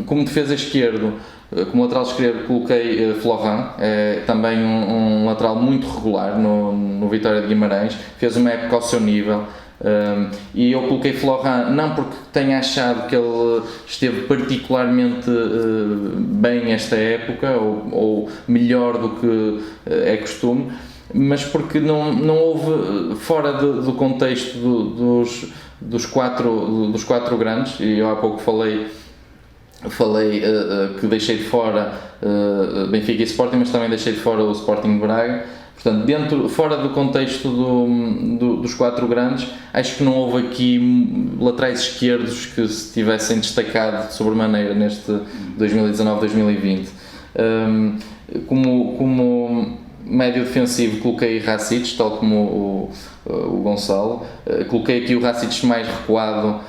Como defesa esquerdo, como lateral esquerdo, coloquei Florent, também um lateral muito regular no Vitória de Guimarães, fez uma época ao seu nível. E eu coloquei Florent não porque tenha achado que ele esteve particularmente bem esta época ou melhor do que é costume, mas porque não houve, fora do contexto dos quatro grandes, e eu há pouco falei que deixei de fora Benfica e Sporting, mas também deixei de fora o Sporting de Braga. Portanto, fora do contexto dos quatro grandes, acho que não houve aqui laterais esquerdos que se tivessem destacado de sobremaneira neste 2019-2020. Como médio defensivo, coloquei Racic, tal como o Gonçalo. Coloquei aqui o Racic mais recuado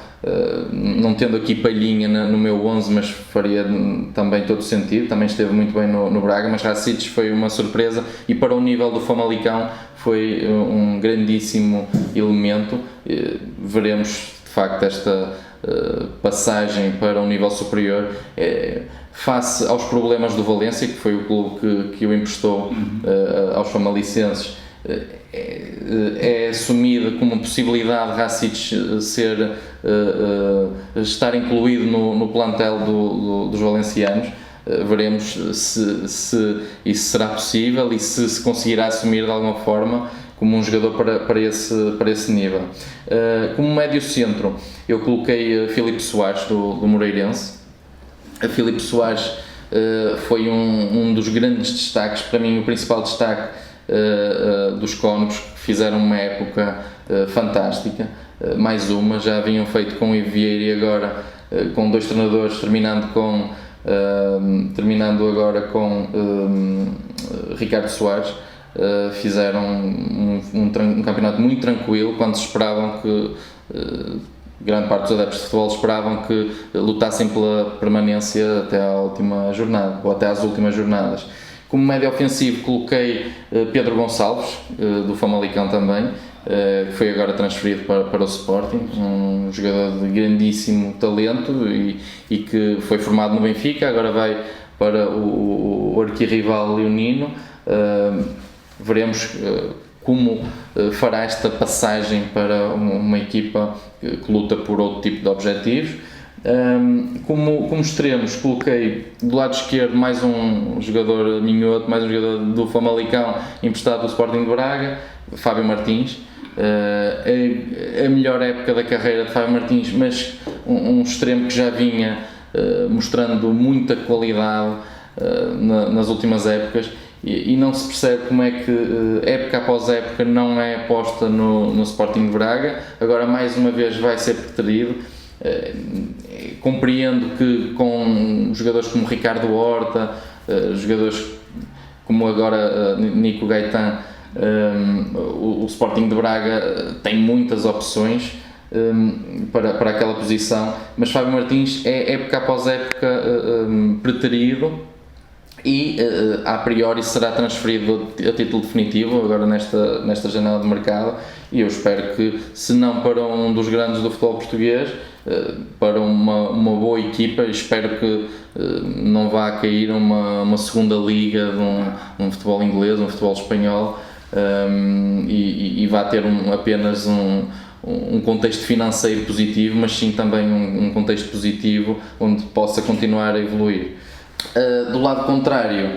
não tendo aqui Palhinha no meu 11, mas faria também todo sentido, também esteve muito bem no Braga, mas Racic foi uma surpresa e para o nível do Famalicão foi um grandíssimo elemento. Veremos de facto esta passagem para um nível superior face aos problemas do Valência, que foi o clube que o emprestou aos famalicenses. É assumida como uma possibilidade de Racic estar incluído no plantel dos valencianos. Veremos se isso será possível e se conseguirá assumir de alguma forma como um jogador para esse nível. Como médio centro, eu coloquei Filipe Soares do Moreirense. A Filipe Soares foi um dos grandes destaques, para mim o principal destaque dos Cónicos, que fizeram uma época fantástica. Mais uma, já haviam feito com o Ivo Vieira e agora com dois treinadores, terminando agora com Ricardo Soares. Fizeram um campeonato muito tranquilo, quando se esperavam que grande parte dos adeptos de futebol esperavam que lutassem pela permanência até à última jornada, ou até às últimas jornadas. Como médio ofensivo coloquei Pedro Gonçalves, do Famalicão também, que foi agora transferido para o Sporting, um jogador de grandíssimo talento e que foi formado no Benfica, agora vai para o arquirrival leonino. Veremos como fará esta passagem para uma equipa que luta por outro tipo de objetivos. Como extremos, coloquei do lado esquerdo mais um jogador minhoto, mais um jogador do Famalicão emprestado do Sporting de Braga, Fábio Martins. A melhor época da carreira de Fábio Martins, mas um extremo que já vinha mostrando muita qualidade nas últimas épocas. E não se percebe como é que época após época não é aposta no Sporting de Braga. Agora mais uma vez vai ser preterido. Compreendo que com jogadores como Ricardo Horta, jogadores como agora Nico Gaetan, o Sporting de Braga tem muitas opções para aquela posição, mas Fábio Martins é época após época preterido e a priori será transferido a título definitivo agora nesta janela de mercado, e eu espero que, se não para um dos grandes do futebol português, para uma boa equipa. Espero que não vá cair uma segunda liga de um futebol inglês, um futebol espanhol, e vá ter apenas um contexto financeiro positivo, mas sim também um contexto positivo onde possa continuar a evoluir. Do lado contrário,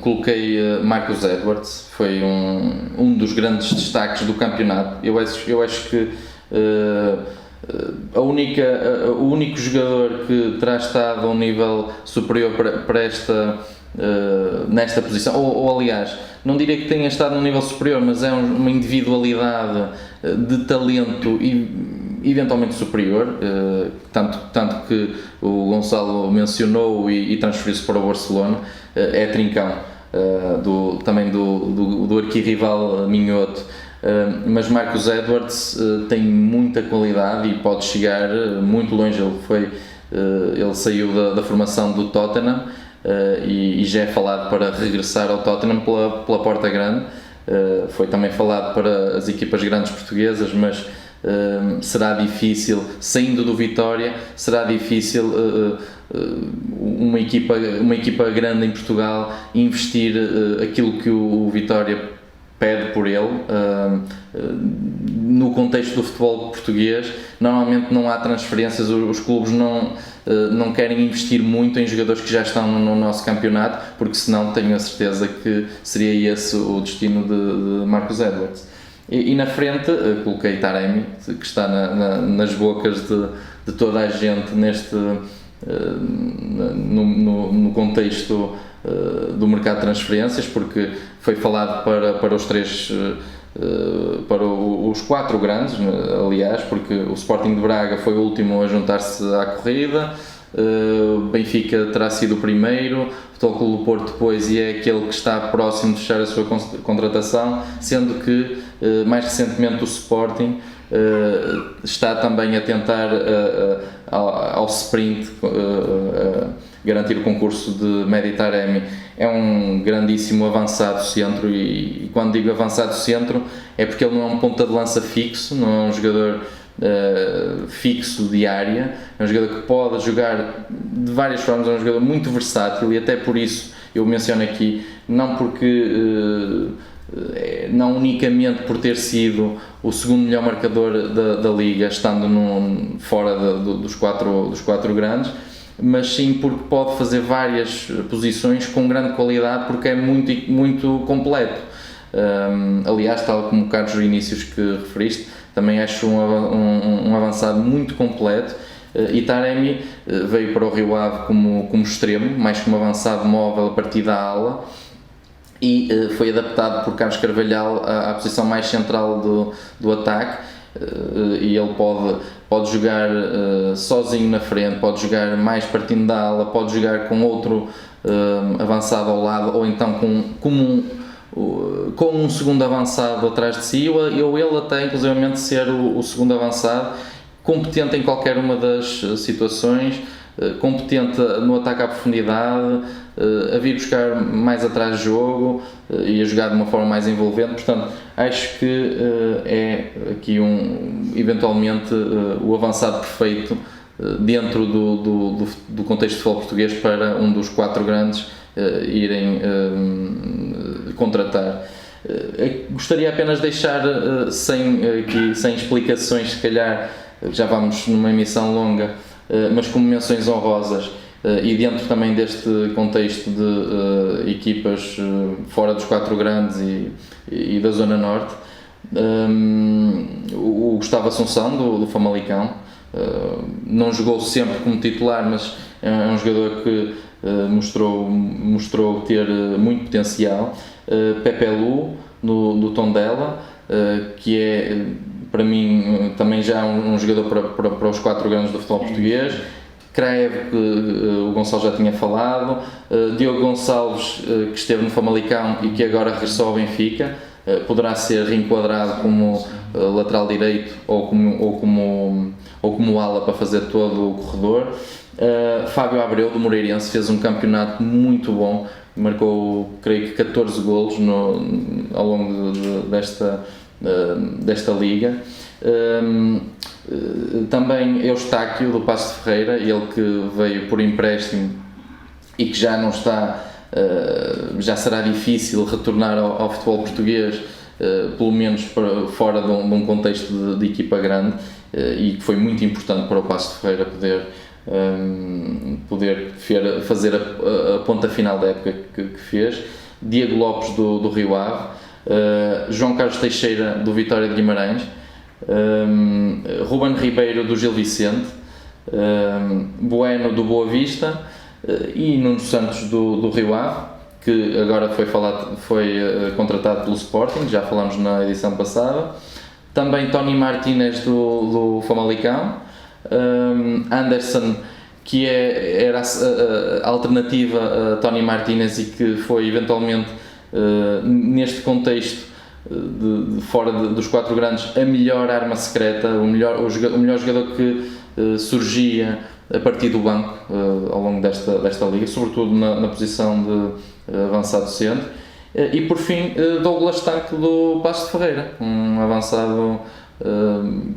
coloquei Marcos Edwards, foi um dos grandes destaques do campeonato. Eu acho que o único jogador que terá estado a um nível superior para nesta posição, ou aliás, não diria que tenha estado num nível superior, mas é uma individualidade de talento e eventualmente superior, tanto que o Gonçalo mencionou e transferiu-se para o Barcelona. É Trincão, também do arquirrival minhoto. Mas Marcos Edwards tem muita qualidade e pode chegar muito longe. Ele saiu da formação do Tottenham e já é falado para regressar ao Tottenham pela porta grande. Foi também falado para as equipas grandes portuguesas, mas será difícil, saindo do Vitória, será difícil uma equipa grande em Portugal investir aquilo que o Vitória pede por ele. No contexto do futebol português, normalmente não há transferências, os clubes não querem investir muito em jogadores que já estão no nosso campeonato, porque senão tenho a certeza que seria esse o destino de Marcos Edwards. E na frente coloquei Taremi, que está nas bocas de toda a gente no contexto do mercado de transferências, porque foi falado para os três, para os quatro grandes, aliás, porque o Sporting de Braga foi o último a juntar-se à corrida, o Benfica terá sido o primeiro, o Futebol Clube do Porto depois, e é aquele que está próximo de fechar a sua contratação, sendo que mais recentemente o Sporting está também a tentar ao sprint garantir o concurso de Mehdi Taremi. É um grandíssimo avançado centro, e quando digo avançado centro é porque ele não é um ponta de lança fixo, não é um jogador fixo de área, é um jogador que pode jogar de várias formas, é um jogador muito versátil, e até por isso eu menciono aqui, não porque não unicamente por ter sido o segundo melhor marcador da liga, estando fora dos quatro grandes, mas sim porque pode fazer várias posições com grande qualidade, porque é muito completo. Aliás, tal como o Carlos Vinícius que referiste, também acho um avançado muito completo, e Taremi veio para o Rio Ave como extremo, mais como avançado móvel a partir da ala, e foi adaptado por Carlos Carvalhal à posição mais central do ataque, e ele pode jogar sozinho na frente, pode jogar mais partindo da ala, pode jogar com outro avançado ao lado, ou então com um segundo avançado atrás de si, ou ele até inclusivamente ser o segundo avançado, competente em qualquer uma das situações, competente no ataque à profundidade, a vir buscar mais atrás do jogo e a jogar de uma forma mais envolvente. Portanto, acho que é aqui eventualmente o avançado perfeito dentro do contexto de futebol português para um dos 4 grandes irem contratar. Gostaria apenas de deixar sem explicações, se calhar já vamos numa emissão longa, mas como menções honrosas, e dentro também deste contexto de equipas fora dos 4 grandes e da Zona Norte, o Gustavo Assunção do Famalicão. Não jogou sempre como titular, mas é um jogador que mostrou ter muito potencial. Pepe Lu do Tondela, que é para mim também já um jogador para os 4 grandes do futebol português. Kraev, que o Gonçalo já tinha falado, Diogo Gonçalves, que esteve no Famalicão e que agora regressou ao Benfica, poderá ser reenquadrado como lateral direito ou como ala para fazer todo o corredor. Fábio Abreu do Moreirense fez um campeonato muito bom, marcou creio que 14 golos ao longo desta liga. Também Eustáquio do Paços de Ferreira, ele que veio por empréstimo e que já não está, já será difícil retornar ao futebol português, pelo menos fora de um contexto de equipa grande, e que foi muito importante para o Paços de Ferreira poder fazer a ponta final da época que fez. Diego Lopes do Rio Ave, João Carlos Teixeira do Vitória de Guimarães, Ruben Ribeiro do Gil Vicente, Bueno do Boa Vista, e Nuno Santos do Rio Ave, que agora foi contratado pelo Sporting, já falámos na edição passada. Também Tony Martínez do Famalicão, Anderson, que era a alternativa a Tony Martínez e que foi eventualmente neste contexto de fora dos 4 grandes a melhor arma secreta, o melhor jogador que surgia a partir do banco ao longo desta liga, sobretudo na posição de avançado centro. E por fim, Douglas Tanque do Paços de Ferreira, um avançado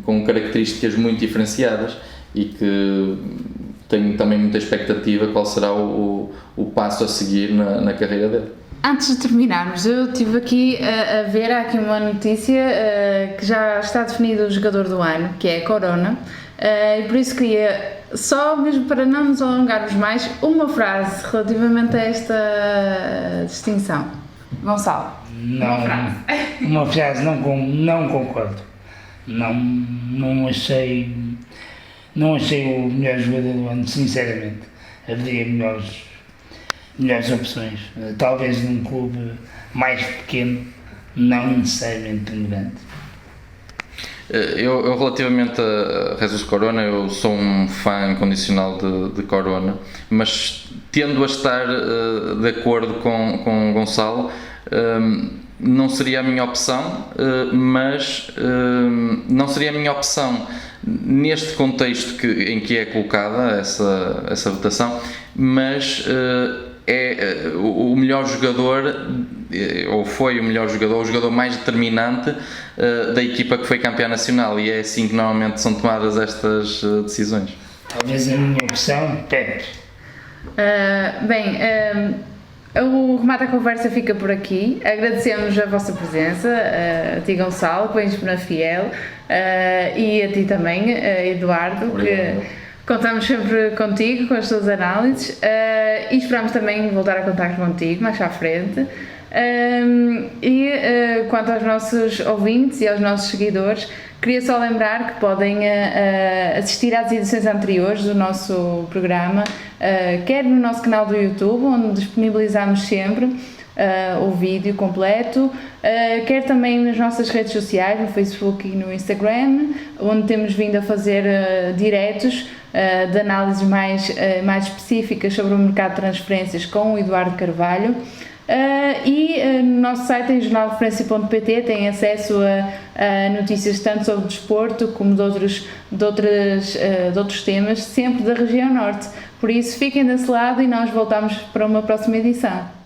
com características muito diferenciadas e que tenho também muita expectativa qual será o passo a seguir na carreira dele. Antes de terminarmos, eu estive aqui a ver, há aqui uma notícia que já está definido o jogador do ano, que é a Corona, e por isso queria, só mesmo para não nos alongarmos mais, uma frase relativamente a esta distinção. Gonçalo, uma frase não concordo. Não achei o melhor jogador do ano, sinceramente. Haveria melhores opções, talvez num clube mais pequeno, não necessariamente tão grande. Eu relativamente a Jesus Corona, eu sou um fã incondicional de Corona, mas tendo a estar de acordo com Gonçalo, não seria a minha opção, mas não seria a minha opção neste contexto em que é colocada essa votação, mas é o melhor jogador, ou foi o melhor jogador, o jogador mais determinante da equipa que foi campeã nacional, e é assim que normalmente são tomadas estas decisões. Talvez a minha opção, Pepe. O Remata a Conversa fica por aqui. Agradecemos a vossa presença, a ti Gonçalo, que vens na Fiel, e a ti também, Eduardo, que contamos sempre contigo, com as tuas análises, e esperamos também voltar a contar contigo mais à frente. Quanto aos nossos ouvintes e aos nossos seguidores, queria só lembrar que podem assistir às edições anteriores do nosso programa, quer no nosso canal do YouTube, onde disponibilizamos sempre o vídeo completo, quer também nas nossas redes sociais, no Facebook e no Instagram, onde temos vindo a fazer diretos de análises mais específicas sobre o mercado de transferências com o Eduardo Carvalho. No nosso site em jornalreferencia.pt têm acesso a notícias tanto sobre o desporto como de outros temas, sempre da região norte. Por isso, fiquem desse lado e nós voltamos para uma próxima edição.